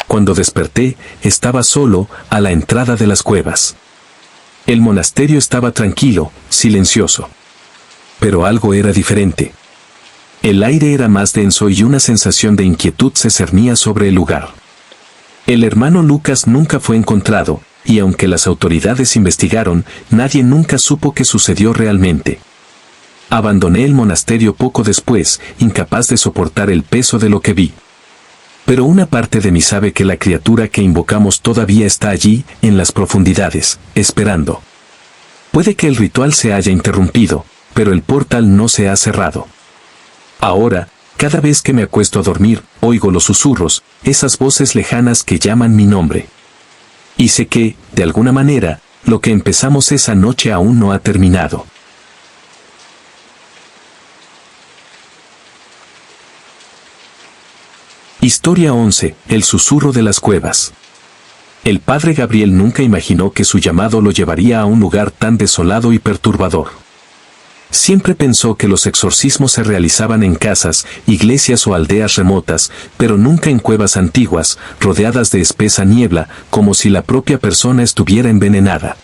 Cuando desperté, estaba solo, a la entrada de las cuevas. El monasterio estaba tranquilo, silencioso. Pero algo era diferente. El aire era más denso y una sensación de inquietud se cernía sobre el lugar. El hermano Lucas nunca fue encontrado, y aunque las autoridades investigaron, nadie nunca supo qué sucedió realmente. Abandoné el monasterio poco después, incapaz de soportar el peso de lo que vi. Pero una parte de mí sabe que la criatura que invocamos todavía está allí, en las profundidades, esperando. Puede que el ritual se haya interrumpido, pero el portal no se ha cerrado. Ahora, cada vez que me acuesto a dormir, oigo los susurros, esas voces lejanas que llaman mi nombre. Y sé que, de alguna manera, lo que empezamos esa noche aún no ha terminado. Historia 11. El susurro de las cuevas. El padre Gabriel nunca imaginó que su llamado lo llevaría a un lugar tan desolado y perturbador. Siempre pensó que los exorcismos se realizaban en casas, iglesias o aldeas remotas, pero nunca en cuevas antiguas, rodeadas de espesa niebla, como si la propia persona estuviera envenenada.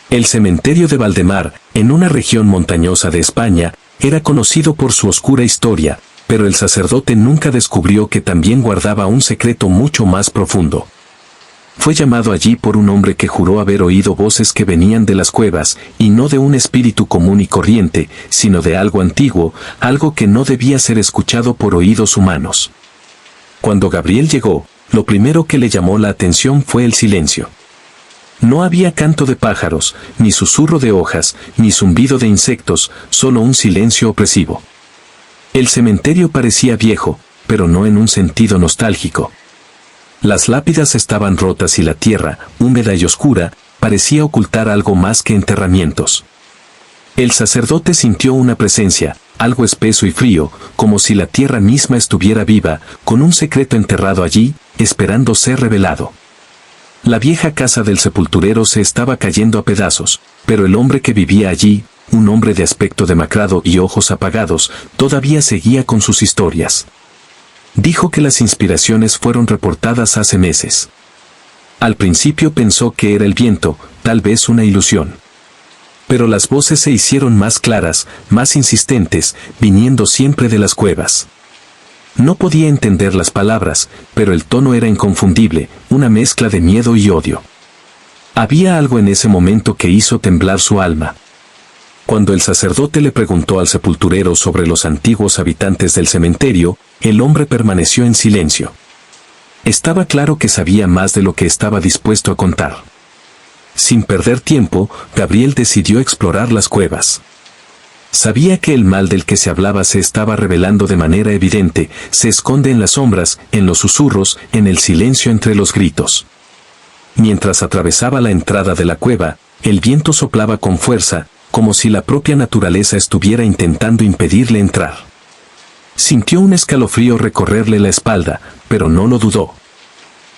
El cementerio de Valdemar, en una región montañosa de España, era conocido por su oscura historia, pero el sacerdote nunca descubrió que también guardaba un secreto mucho más profundo. Fue llamado allí por un hombre que juró haber oído voces que venían de las cuevas, y no de un espíritu común y corriente, sino de algo antiguo, algo que no debía ser escuchado por oídos humanos. Cuando Gabriel llegó, lo primero que le llamó la atención fue el silencio. No había canto de pájaros, ni susurro de hojas, ni zumbido de insectos, solo un silencio opresivo. El cementerio parecía viejo, pero no en un sentido nostálgico. Las lápidas estaban rotas y la tierra, húmeda y oscura, parecía ocultar algo más que enterramientos. El sacerdote sintió una presencia, algo espeso y frío, como si la tierra misma estuviera viva, con un secreto enterrado allí, esperando ser revelado. La vieja casa del sepulturero se estaba cayendo a pedazos, pero el hombre que vivía allí, un hombre de aspecto demacrado y ojos apagados, todavía seguía con sus historias. Dijo que las inspiraciones fueron reportadas hace meses. Al principio pensó que era el viento, tal vez una ilusión. Pero las voces se hicieron más claras, más insistentes, viniendo siempre de las cuevas. No podía entender las palabras, pero el tono era inconfundible, una mezcla de miedo y odio. Había algo en ese momento que hizo temblar su alma. Cuando el sacerdote le preguntó al sepulturero sobre los antiguos habitantes del cementerio, el hombre permaneció en silencio. Estaba claro que sabía más de lo que estaba dispuesto a contar. Sin perder tiempo, Gabriel decidió explorar las cuevas. Sabía que el mal del que se hablaba se estaba revelando de manera evidente, se esconde en las sombras, en los susurros, en el silencio entre los gritos. Mientras atravesaba la entrada de la cueva, el viento soplaba con fuerza, como si la propia naturaleza estuviera intentando impedirle entrar. Sintió un escalofrío recorrerle la espalda, pero no lo dudó.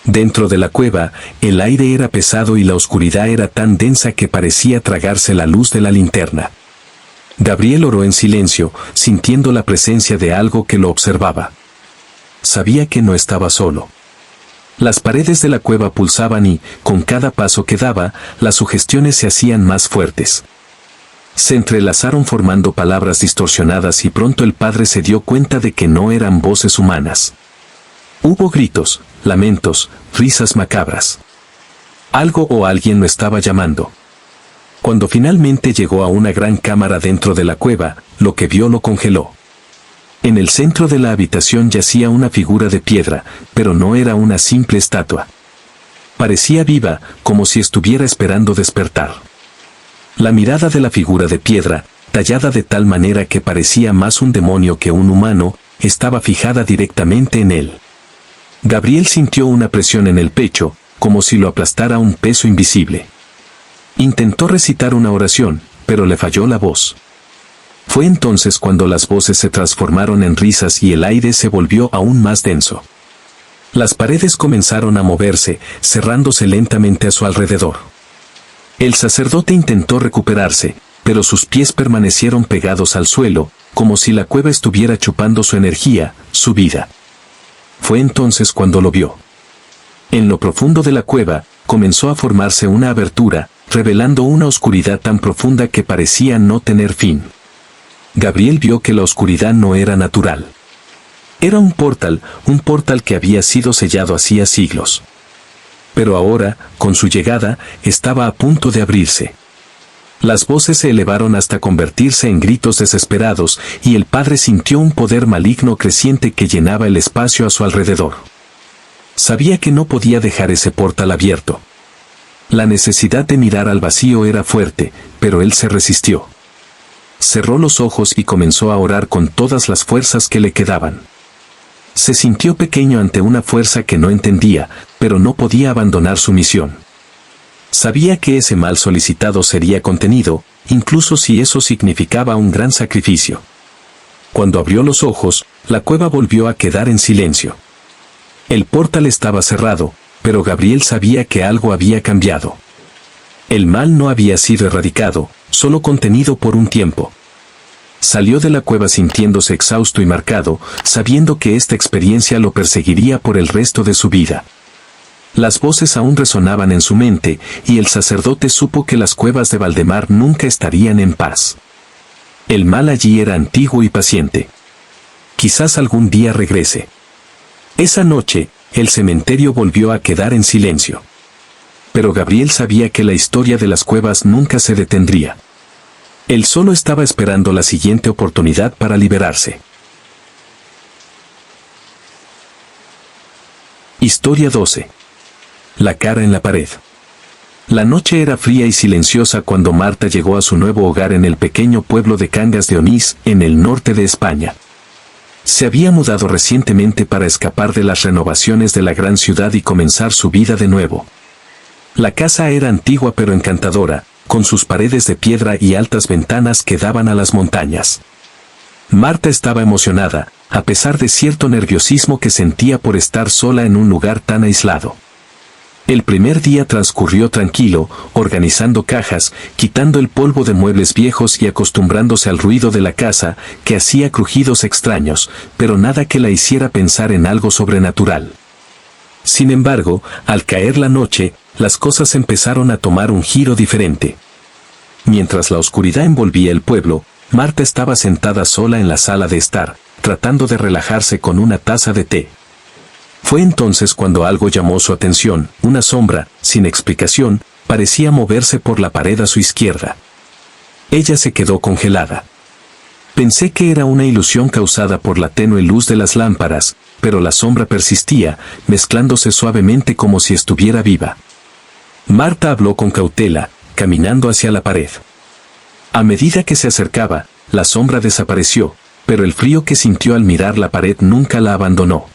Dentro de la cueva, el aire era pesado y la oscuridad era tan densa que parecía tragarse la luz de la linterna. Gabriel oró en silencio, sintiendo la presencia de algo que lo observaba. Sabía que no estaba solo. Las paredes de la cueva pulsaban y, con cada paso que daba, las sugestiones se hacían más fuertes. Se entrelazaron formando palabras distorsionadas y pronto el padre se dio cuenta de que no eran voces humanas. Hubo gritos, lamentos, risas macabras. Algo o alguien lo estaba llamando. Cuando finalmente llegó a una gran cámara dentro de la cueva, lo que vio lo congeló. En el centro de la habitación yacía una figura de piedra, pero no era una simple estatua. Parecía viva, como si estuviera esperando despertar. La mirada de la figura de piedra, tallada de tal manera que parecía más un demonio que un humano, estaba fijada directamente en él. Gabriel sintió una presión en el pecho, como si lo aplastara un peso invisible. Intentó recitar una oración, pero le falló la voz. Fue entonces cuando las voces se transformaron en risas y el aire se volvió aún más denso. Las paredes comenzaron a moverse, cerrándose lentamente a su alrededor. El sacerdote intentó recuperarse, pero sus pies permanecieron pegados al suelo, como si la cueva estuviera chupando su energía, su vida. Fue entonces cuando lo vio. En lo profundo de la cueva, comenzó a formarse una abertura, revelando una oscuridad tan profunda que parecía no tener fin. Gabriel vio que la oscuridad no era natural. Era un portal que había sido sellado hacía siglos. Pero ahora, con su llegada, estaba a punto de abrirse. Las voces se elevaron hasta convertirse en gritos desesperados, y el padre sintió un poder maligno creciente que llenaba el espacio a su alrededor. Sabía que no podía dejar ese portal abierto. La necesidad de mirar al vacío era fuerte, pero él se resistió. Cerró los ojos y comenzó a orar con todas las fuerzas que le quedaban. Se sintió pequeño ante una fuerza que no entendía, pero no podía abandonar su misión. Sabía que ese mal solicitado sería contenido, incluso si eso significaba un gran sacrificio. Cuando abrió los ojos, la cueva volvió a quedar en silencio. El portal estaba cerrado, pero Gabriel sabía que algo había cambiado. El mal no había sido erradicado, solo contenido por un tiempo. Salió de la cueva sintiéndose exhausto y marcado, sabiendo que esta experiencia lo perseguiría por el resto de su vida. Las voces aún resonaban en su mente, y el sacerdote supo que las cuevas de Valdemar nunca estarían en paz. El mal allí era antiguo y paciente. Quizás algún día regrese. Esa noche, el cementerio volvió a quedar en silencio. Pero Gabriel sabía que la historia de las cuevas nunca se detendría. Él solo estaba esperando la siguiente oportunidad para liberarse. Historia 12. La cara en la pared. La noche era fría y silenciosa cuando Marta llegó a su nuevo hogar en el pequeño pueblo de Cangas de Onís, en el norte de España. Se había mudado recientemente para escapar de las renovaciones de la gran ciudad y comenzar su vida de nuevo. La casa era antigua pero encantadora, con sus paredes de piedra y altas ventanas que daban a las montañas. Marta estaba emocionada, a pesar de cierto nerviosismo que sentía por estar sola en un lugar tan aislado. El primer día transcurrió tranquilo, organizando cajas, quitando el polvo de muebles viejos y acostumbrándose al ruido de la casa, que hacía crujidos extraños, pero nada que la hiciera pensar en algo sobrenatural. Sin embargo, al caer la noche, las cosas empezaron a tomar un giro diferente. Mientras la oscuridad envolvía el pueblo, Marta estaba sentada sola en la sala de estar, tratando de relajarse con una taza de té. Fue entonces cuando algo llamó su atención, una sombra, sin explicación, parecía moverse por la pared a su izquierda. Ella se quedó congelada. Pensé que era una ilusión causada por la tenue luz de las lámparas, pero la sombra persistía, mezclándose suavemente como si estuviera viva. Marta habló con cautela, caminando hacia la pared. A medida que se acercaba, la sombra desapareció, pero el frío que sintió al mirar la pared nunca la abandonó.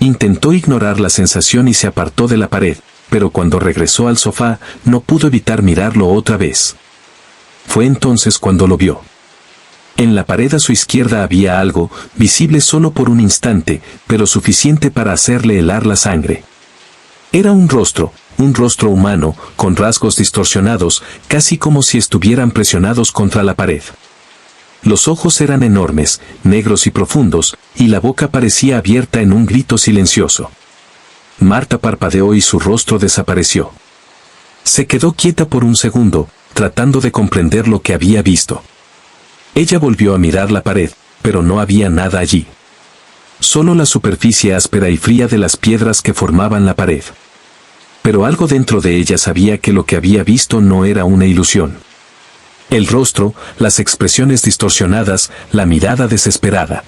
Intentó ignorar la sensación y se apartó de la pared, pero cuando regresó al sofá, no pudo evitar mirarlo otra vez. Fue entonces cuando lo vio. En la pared a su izquierda había algo, visible solo por un instante, pero suficiente para hacerle helar la sangre. Era un rostro humano, con rasgos distorsionados, casi como si estuvieran presionados contra la pared. Los ojos eran enormes, negros y profundos, y la boca parecía abierta en un grito silencioso. Marta parpadeó y su rostro desapareció. Se quedó quieta por un segundo, tratando de comprender lo que había visto. Ella volvió a mirar la pared, pero no había nada allí. Solo la superficie áspera y fría de las piedras que formaban la pared. Pero algo dentro de ella sabía que lo que había visto no era una ilusión. El rostro, las expresiones distorsionadas, la mirada desesperada.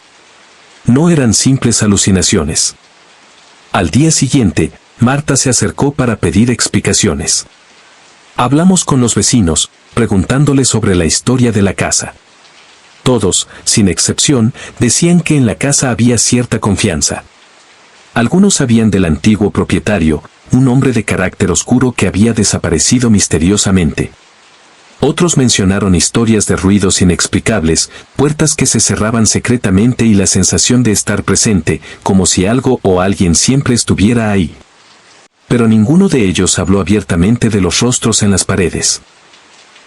No eran simples alucinaciones. Al día siguiente, Marta se acercó para pedir explicaciones. Hablamos con los vecinos, preguntándoles sobre la historia de la casa. Todos, sin excepción, decían que en la casa había cierta confianza. Algunos sabían del antiguo propietario, un hombre de carácter oscuro que había desaparecido misteriosamente. Otros mencionaron historias de ruidos inexplicables, puertas que se cerraban secretamente y la sensación de estar presente, como si algo o alguien siempre estuviera ahí. Pero ninguno de ellos habló abiertamente de los rostros en las paredes.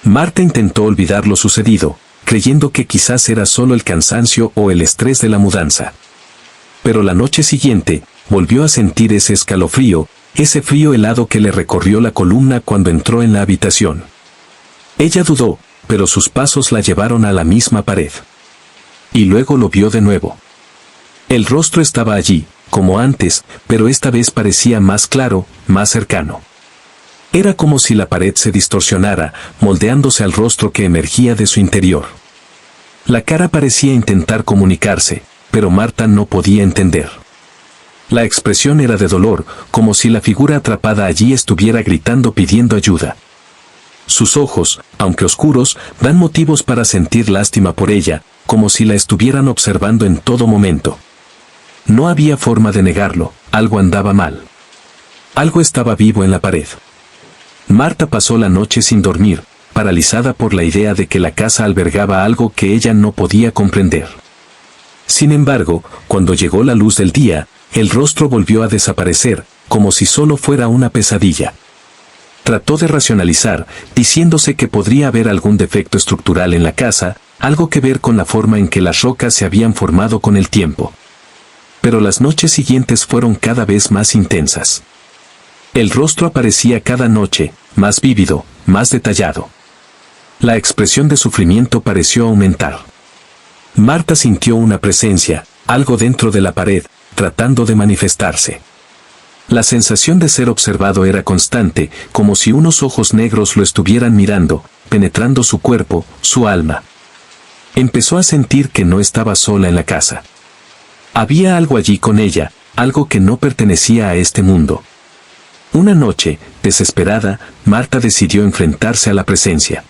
Marta intentó olvidar lo sucedido, creyendo que quizás era solo el cansancio o el estrés de la mudanza. Pero la noche siguiente, volvió a sentir ese escalofrío, ese frío helado que le recorrió la columna cuando entró en la habitación. Ella dudó, pero sus pasos la llevaron a la misma pared. Y luego lo vio de nuevo. El rostro estaba allí, como antes, pero esta vez parecía más claro, más cercano. Era como si la pared se distorsionara, moldeándose al rostro que emergía de su interior. La cara parecía intentar comunicarse, pero Marta no podía entender. La expresión era de dolor, como si la figura atrapada allí estuviera gritando pidiendo ayuda. Sus ojos, aunque oscuros, dan motivos para sentir lástima por ella, como si la estuvieran observando en todo momento. No había forma de negarlo, algo andaba mal. Algo estaba vivo en la pared. Marta pasó la noche sin dormir, paralizada por la idea de que la casa albergaba algo que ella no podía comprender. Sin embargo, cuando llegó la luz del día, el rostro volvió a desaparecer, como si solo fuera una pesadilla. Trató de racionalizar, diciéndose que podría haber algún defecto estructural en la casa, algo que ver con la forma en que las rocas se habían formado con el tiempo. Pero las noches siguientes fueron cada vez más intensas. El rostro aparecía cada noche, más vívido, más detallado. La expresión de sufrimiento pareció aumentar. Marta sintió una presencia, algo dentro de la pared, tratando de manifestarse. La sensación de ser observado era constante, como si unos ojos negros lo estuvieran mirando, penetrando su cuerpo, su alma. Empezó a sentir que no estaba sola en la casa. Había algo allí con ella, algo que no pertenecía a este mundo. Una noche, desesperada, Marta decidió enfrentarse a la presencia.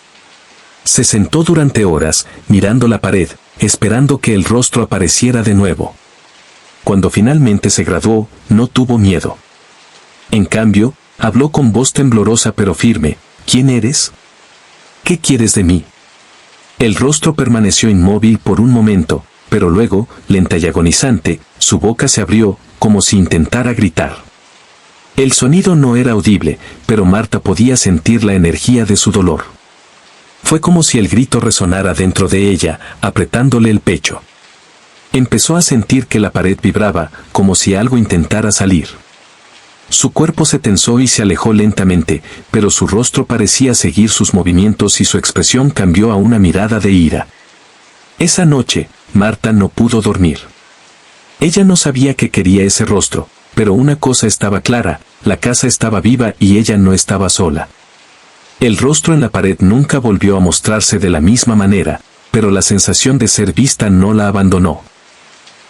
Se sentó durante horas, mirando la pared, esperando que el rostro apareciera de nuevo. Cuando finalmente se graduó, no tuvo miedo. En cambio, habló con voz temblorosa pero firme: ¿Quién eres? ¿Qué quieres de mí? El rostro permaneció inmóvil por un momento, pero luego, lenta y agonizante, su boca se abrió, como si intentara gritar. El sonido no era audible, pero Marta podía sentir la energía de su dolor. Fue como si el grito resonara dentro de ella, apretándole el pecho. Empezó a sentir que la pared vibraba, como si algo intentara salir. Su cuerpo se tensó y se alejó lentamente, pero su rostro parecía seguir sus movimientos y su expresión cambió a una mirada de ira. Esa noche, Marta no pudo dormir. Ella no sabía qué quería ese rostro, pero una cosa estaba clara: la casa estaba viva y ella no estaba sola. El rostro en la pared nunca volvió a mostrarse de la misma manera, pero la sensación de ser vista no la abandonó.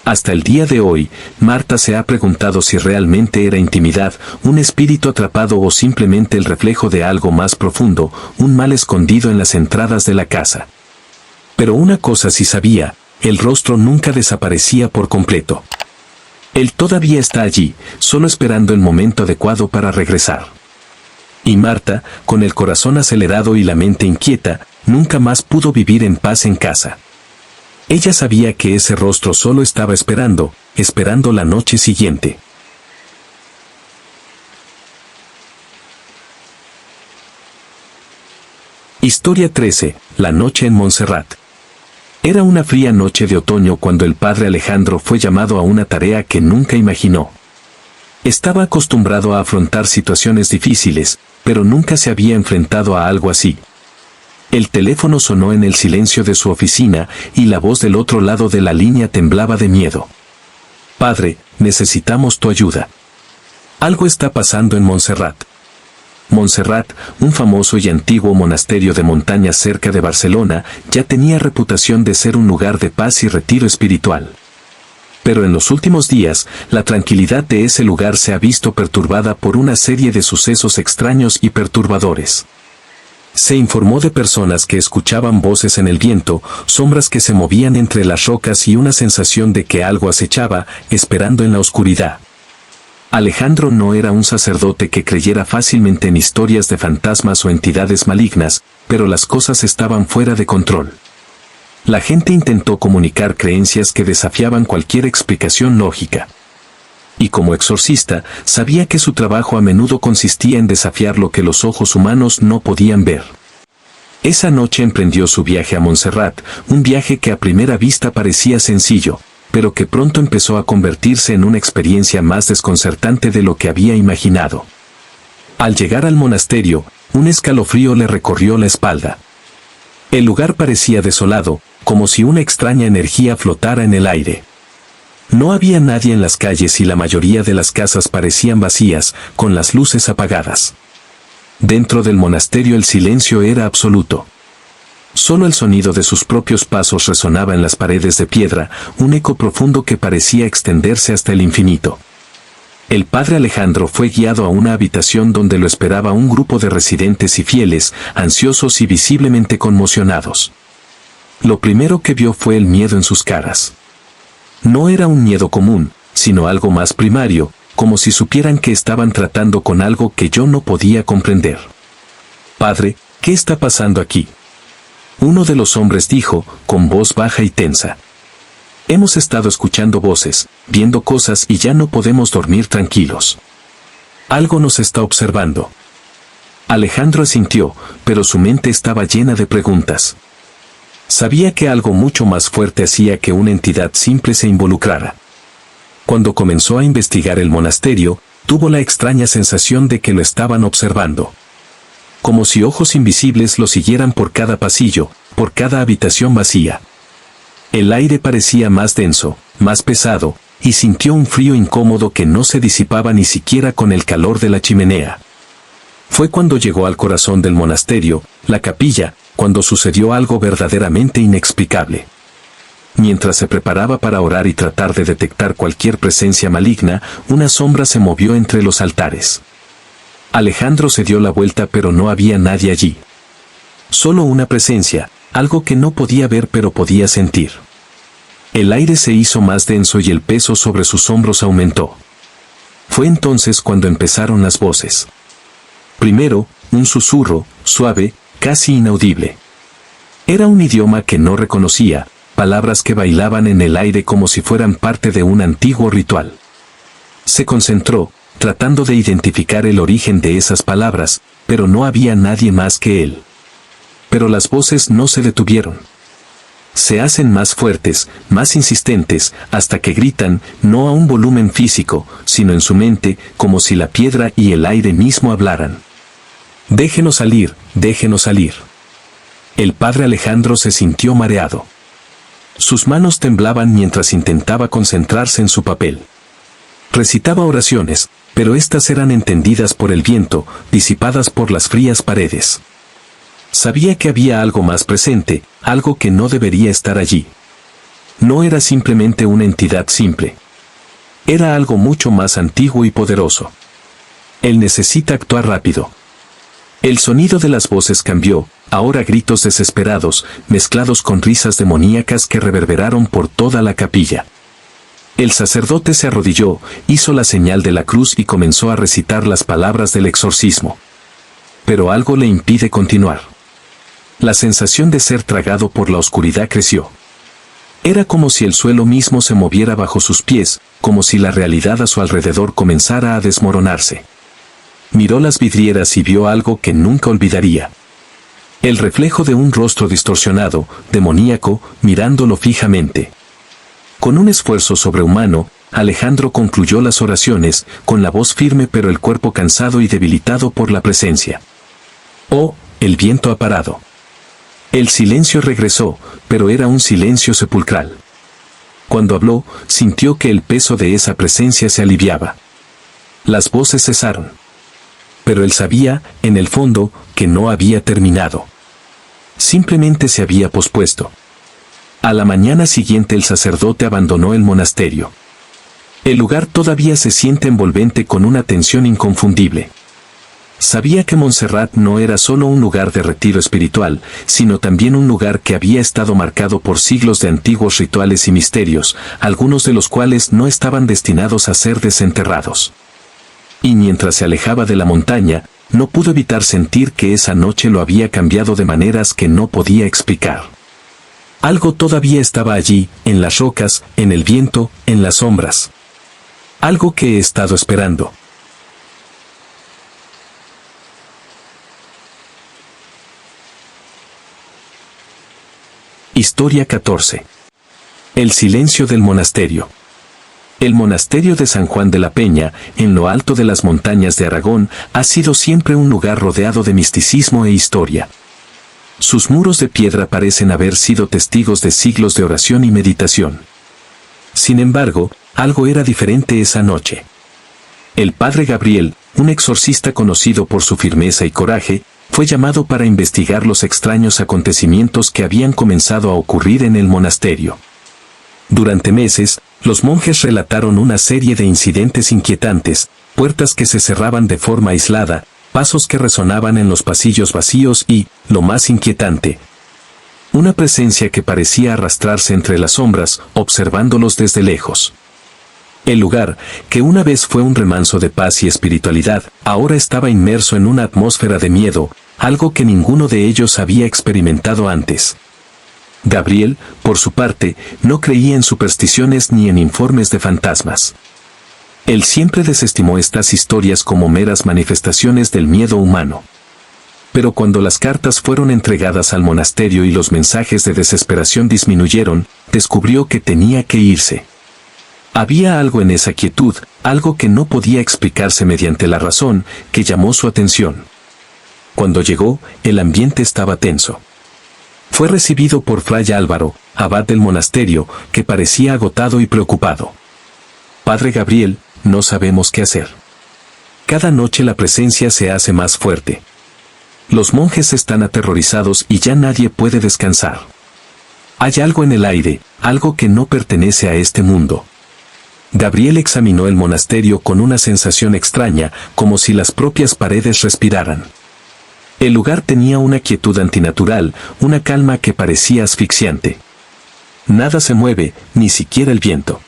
Hasta el día de hoy, Marta se ha preguntado si realmente era intimidad, un espíritu atrapado o simplemente el reflejo de algo más profundo, un mal escondido en las entradas de la casa. Pero una cosa sí sabía: el rostro nunca desaparecía por completo. Él todavía está allí, solo esperando el momento adecuado para regresar. Y Marta, con el corazón acelerado y la mente inquieta, nunca más pudo vivir en paz en casa. Ella sabía que ese rostro solo estaba esperando la noche siguiente. Historia 13. La noche en Montserrat. Era una fría noche de otoño cuando el padre Alejandro fue llamado a una tarea que nunca imaginó. Estaba acostumbrado a afrontar situaciones difíciles, pero nunca se había enfrentado a algo así. El teléfono sonó en el silencio de su oficina y la voz del otro lado de la línea temblaba de miedo. Padre, necesitamos tu ayuda. Algo está pasando en Montserrat. Montserrat, un famoso y antiguo monasterio de montañas cerca de Barcelona, ya tenía reputación de ser un lugar de paz y retiro espiritual. Pero en los últimos días, la tranquilidad de ese lugar se ha visto perturbada por una serie de sucesos extraños y perturbadores. Se informó de personas que escuchaban voces en el viento, sombras que se movían entre las rocas y una sensación de que algo acechaba, esperando en la oscuridad. Alejandro no era un sacerdote que creyera fácilmente en historias de fantasmas o entidades malignas, pero las cosas estaban fuera de control. La gente intentó comunicar creencias que desafiaban cualquier explicación lógica. Y como exorcista, sabía que su trabajo a menudo consistía en desafiar lo que los ojos humanos no podían ver. Esa noche emprendió su viaje a Montserrat, un viaje que a primera vista parecía sencillo, pero que pronto empezó a convertirse en una experiencia más desconcertante de lo que había imaginado. Al llegar al monasterio, un escalofrío le recorrió la espalda. El lugar parecía desolado, como si una extraña energía flotara en el aire. No había nadie en las calles y la mayoría de las casas parecían vacías, con las luces apagadas. Dentro del monasterio el silencio era absoluto. Solo el sonido de sus propios pasos resonaba en las paredes de piedra, un eco profundo que parecía extenderse hasta el infinito. El padre Alejandro fue guiado a una habitación donde lo esperaba un grupo de residentes y fieles, ansiosos y visiblemente conmocionados. Lo primero que vio fue el miedo en sus caras. No era un miedo común, sino algo más primario, como si supieran que estaban tratando con algo que yo no podía comprender. Padre, ¿qué está pasando aquí? Uno de los hombres dijo, con voz baja y tensa. Hemos estado escuchando voces, viendo cosas y ya no podemos dormir tranquilos. Algo nos está observando. Alejandro asintió, pero su mente estaba llena de preguntas. Sabía que algo mucho más fuerte hacía que una entidad simple se involucrara. Cuando comenzó a investigar el monasterio, tuvo la extraña sensación de que lo estaban observando. Como si ojos invisibles lo siguieran por cada pasillo, por cada habitación vacía. El aire parecía más denso, más pesado, y sintió un frío incómodo que no se disipaba ni siquiera con el calor de la chimenea. Fue cuando llegó al corazón del monasterio, la capilla, cuando sucedió algo verdaderamente inexplicable. Mientras se preparaba para orar y tratar de detectar cualquier presencia maligna, una sombra se movió entre los altares. Alejandro se dio la vuelta pero no había nadie allí. Solo una presencia, algo que no podía ver pero podía sentir. El aire se hizo más denso y el peso sobre sus hombros aumentó. Fue entonces cuando empezaron las voces. Primero, un susurro, suave, casi inaudible. Era un idioma que no reconocía, palabras que bailaban en el aire como si fueran parte de un antiguo ritual. Se concentró, tratando de identificar el origen de esas palabras, pero no había nadie más que él. Pero las voces no se detuvieron. Se hacen más fuertes, más insistentes, hasta que gritan, no a un volumen físico, sino en su mente, como si la piedra y el aire mismo hablaran. Déjenos salir, déjenos salir. El padre Alejandro se sintió mareado. Sus manos temblaban mientras intentaba concentrarse en su papel. Recitaba oraciones, pero éstas eran entendidas por el viento, disipadas por las frías paredes. Sabía que había algo más presente, algo que no debería estar allí. No era simplemente una entidad simple. Era algo mucho más antiguo y poderoso. Él necesita actuar rápido. El sonido de las voces cambió, ahora gritos desesperados, mezclados con risas demoníacas que reverberaron por toda la capilla. El sacerdote se arrodilló, hizo la señal de la cruz y comenzó a recitar las palabras del exorcismo. pero algo le impide continuar. La sensación de ser tragado por la oscuridad creció. Era como si el suelo mismo se moviera bajo sus pies, como si la realidad a su alrededor comenzara a desmoronarse. Miró las vidrieras y vio algo que nunca olvidaría. El reflejo de un rostro distorsionado, demoníaco, mirándolo fijamente. Con un esfuerzo sobrehumano, Alejandro concluyó las oraciones, con la voz firme pero el cuerpo cansado y debilitado por la presencia. Oh, el viento ha parado. El silencio regresó, pero era un silencio sepulcral. Cuando habló, sintió que el peso de esa presencia se aliviaba. Las voces cesaron. Pero él sabía, en el fondo, que no había terminado. Simplemente se había pospuesto. A la mañana siguiente el sacerdote abandonó el monasterio. El lugar todavía se siente envolvente con una tensión inconfundible. Sabía que Montserrat no era solo un lugar de retiro espiritual, sino también un lugar que había estado marcado por siglos de antiguos rituales y misterios, algunos de los cuales no estaban destinados a ser desenterrados. Y mientras se alejaba de la montaña, no pudo evitar sentir que esa noche lo había cambiado de maneras que no podía explicar. Algo todavía estaba allí, en las rocas, en el viento, en las sombras. Algo que he estado esperando. Historia 14. El silencio del monasterio. El monasterio de San Juan de la Peña, en lo alto de las montañas de Aragón, ha sido siempre un lugar rodeado de misticismo e historia. Sus muros de piedra parecen haber sido testigos de siglos de oración y meditación. Sin embargo, algo era diferente esa noche. El padre Gabriel, un exorcista conocido por su firmeza y coraje, fue llamado para investigar los extraños acontecimientos que habían comenzado a ocurrir en el monasterio. Durante meses, los monjes relataron una serie de incidentes inquietantes, puertas que se cerraban de forma aislada, pasos que resonaban en los pasillos vacíos y, lo más inquietante, una presencia que parecía arrastrarse entre las sombras, observándolos desde lejos. El lugar, que una vez fue un remanso de paz y espiritualidad, ahora estaba inmerso en una atmósfera de miedo, algo que ninguno de ellos había experimentado antes. Gabriel, por su parte, no creía en supersticiones ni en informes de fantasmas. Él siempre desestimó estas historias como meras manifestaciones del miedo humano. Pero cuando las cartas fueron entregadas al monasterio y los mensajes de desesperación disminuyeron, descubrió que tenía que irse. Había algo en esa quietud, algo que no podía explicarse mediante la razón, que llamó su atención. Cuando llegó, el ambiente estaba tenso. Fue recibido por Fray Álvaro, abad del monasterio, que parecía agotado y preocupado. Padre Gabriel, no sabemos qué hacer. Cada noche la presencia se hace más fuerte. Los monjes están aterrorizados y ya nadie puede descansar. Hay algo en el aire, algo que no pertenece a este mundo. Gabriel examinó el monasterio con una sensación extraña, como si las propias paredes respiraran. El lugar tenía una quietud antinatural, una calma que parecía asfixiante. Nada se mueve, ni siquiera el viento.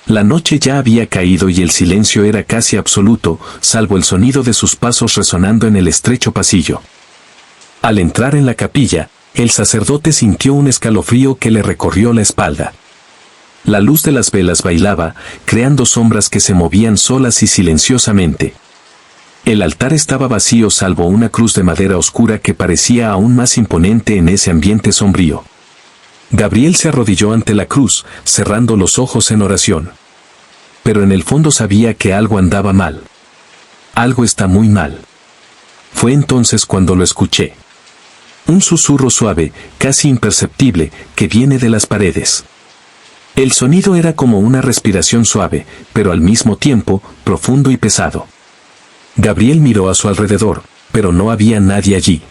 La noche ya había caído y el silencio era casi absoluto, salvo el sonido de sus pasos resonando en el estrecho pasillo. Al entrar en la capilla, el sacerdote sintió un escalofrío que le recorrió la espalda. La luz de las velas bailaba, creando sombras que se movían solas y silenciosamente. El altar estaba vacío salvo una cruz de madera oscura que parecía aún más imponente en ese ambiente sombrío. Gabriel se arrodilló ante la cruz, cerrando los ojos en oración. Pero en el fondo sabía que algo andaba mal. Algo está muy mal. Fue entonces cuando lo escuché. Un susurro suave, casi imperceptible, que viene de las paredes. El sonido era como una respiración suave, pero al mismo tiempo, profundo y pesado. Gabriel miró a su alrededor, pero no había nadie allí.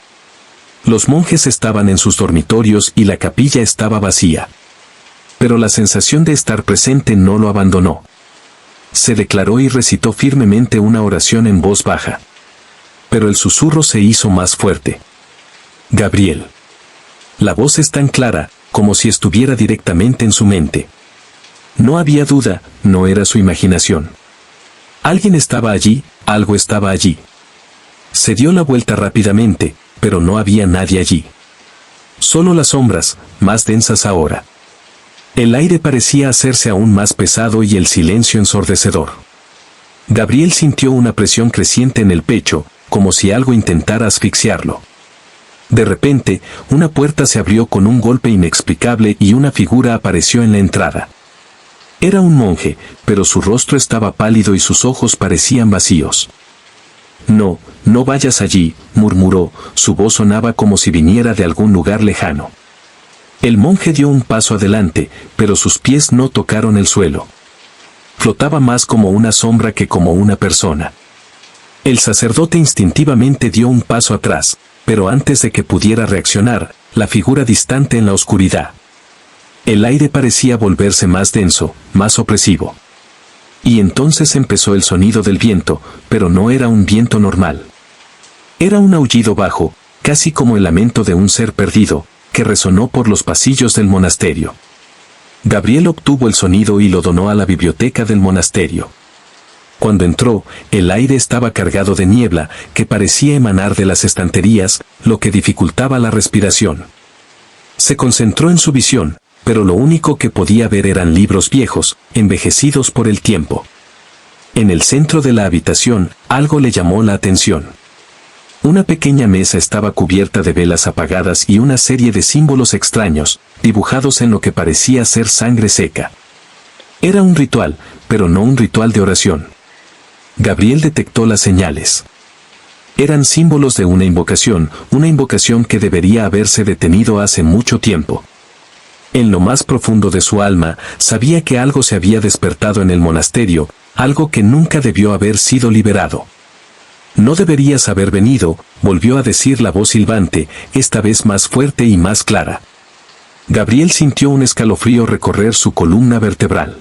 Los monjes estaban en sus dormitorios y la capilla estaba vacía. Pero la sensación de estar presente no lo abandonó. Se declaró y recitó firmemente una oración en voz baja. Pero el susurro se hizo más fuerte. Gabriel. La voz es tan clara, como si estuviera directamente en su mente. No había duda, no era su imaginación. Alguien estaba allí, algo estaba allí. Se dio la vuelta rápidamente, pero no había nadie allí. Solo las sombras, más densas ahora. El aire parecía hacerse aún más pesado y el silencio ensordecedor. Gabriel sintió una presión creciente en el pecho, como si algo intentara asfixiarlo. De repente, una puerta se abrió con un golpe inexplicable y una figura apareció en la entrada. Era un monje, pero su rostro estaba pálido y sus ojos parecían vacíos. No, no vayas allí, murmuró, su voz sonaba como si viniera de algún lugar lejano. El monje dio un paso adelante, pero sus pies no tocaron el suelo. Flotaba más como una sombra que como una persona. El sacerdote instintivamente dio un paso atrás, pero antes de que pudiera reaccionar, la figura distante en la oscuridad. El aire parecía volverse más denso, más opresivo. Y entonces empezó el sonido del viento, pero no era un viento normal. Era un aullido bajo, casi como el lamento de un ser perdido, que resonó por los pasillos del monasterio. Gabriel obtuvo el sonido y lo donó a la biblioteca del monasterio. Cuando entró, el aire estaba cargado de niebla, que parecía emanar de las estanterías, lo que dificultaba la respiración. Se concentró en su visión, pero lo único que podía ver eran libros viejos, envejecidos por el tiempo. En el centro de la habitación, algo le llamó la atención. Una pequeña mesa estaba cubierta de velas apagadas y una serie de símbolos extraños, dibujados en lo que parecía ser sangre seca. Era un ritual, pero no un ritual de oración. Gabriel detectó las señales. Eran símbolos de una invocación que debería haberse detenido hace mucho tiempo. En lo más profundo de su alma, sabía que algo se había despertado en el monasterio, algo que nunca debió haber sido liberado. No deberías haber venido, volvió a decir la voz silbante, esta vez más fuerte y más clara. Gabriel sintió un escalofrío recorrer su columna vertebral.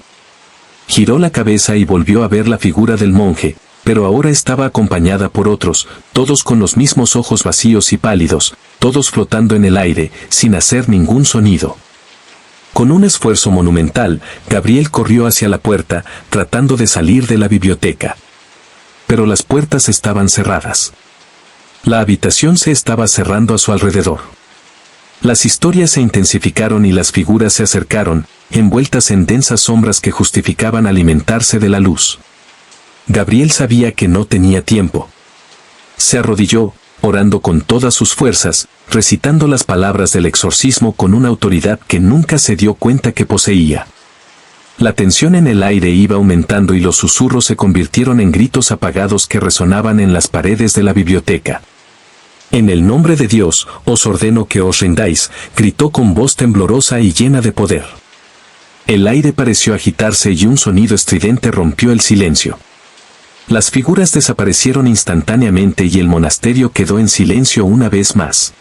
Giró la cabeza y volvió a ver la figura del monje, pero ahora estaba acompañada por otros, todos con los mismos ojos vacíos y pálidos, todos flotando en el aire, sin hacer ningún sonido. Con un esfuerzo monumental, Gabriel corrió hacia la puerta, tratando de salir de la biblioteca. Pero las puertas estaban cerradas. La habitación se estaba cerrando a su alrededor. Las historias se intensificaron y las figuras se acercaron, envueltas en densas sombras que justificaban alimentarse de la luz. Gabriel sabía que no tenía tiempo. Se arrodilló, orando con todas sus fuerzas, recitando las palabras del exorcismo con una autoridad que nunca se dio cuenta que poseía. La tensión en el aire iba aumentando y los susurros se convirtieron en gritos apagados que resonaban en las paredes de la biblioteca. En el nombre de Dios, os ordeno que os rindáis, gritó con voz temblorosa y llena de poder. El aire pareció agitarse y un sonido estridente rompió el silencio. Las figuras desaparecieron instantáneamente y el monasterio quedó en silencio una vez más.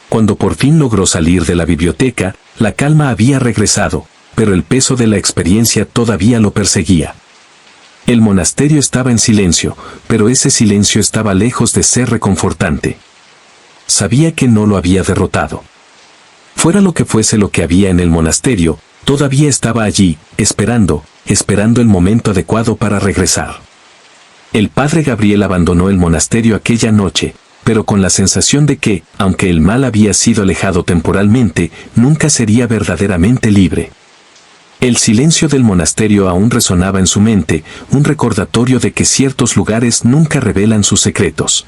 Cuando por fin logró salir de la biblioteca, la calma había regresado, pero el peso de la experiencia todavía lo perseguía. El monasterio estaba en silencio, pero ese silencio estaba lejos de ser reconfortante. Sabía que no lo había derrotado. Fuera lo que fuese lo que había en el monasterio, todavía estaba allí, esperando el momento adecuado para regresar. El padre Gabriel abandonó el monasterio aquella noche, pero con la sensación de que, aunque el mal había sido alejado temporalmente, nunca sería verdaderamente libre. El silencio del monasterio aún resonaba en su mente, un recordatorio de que ciertos lugares nunca revelan sus secretos.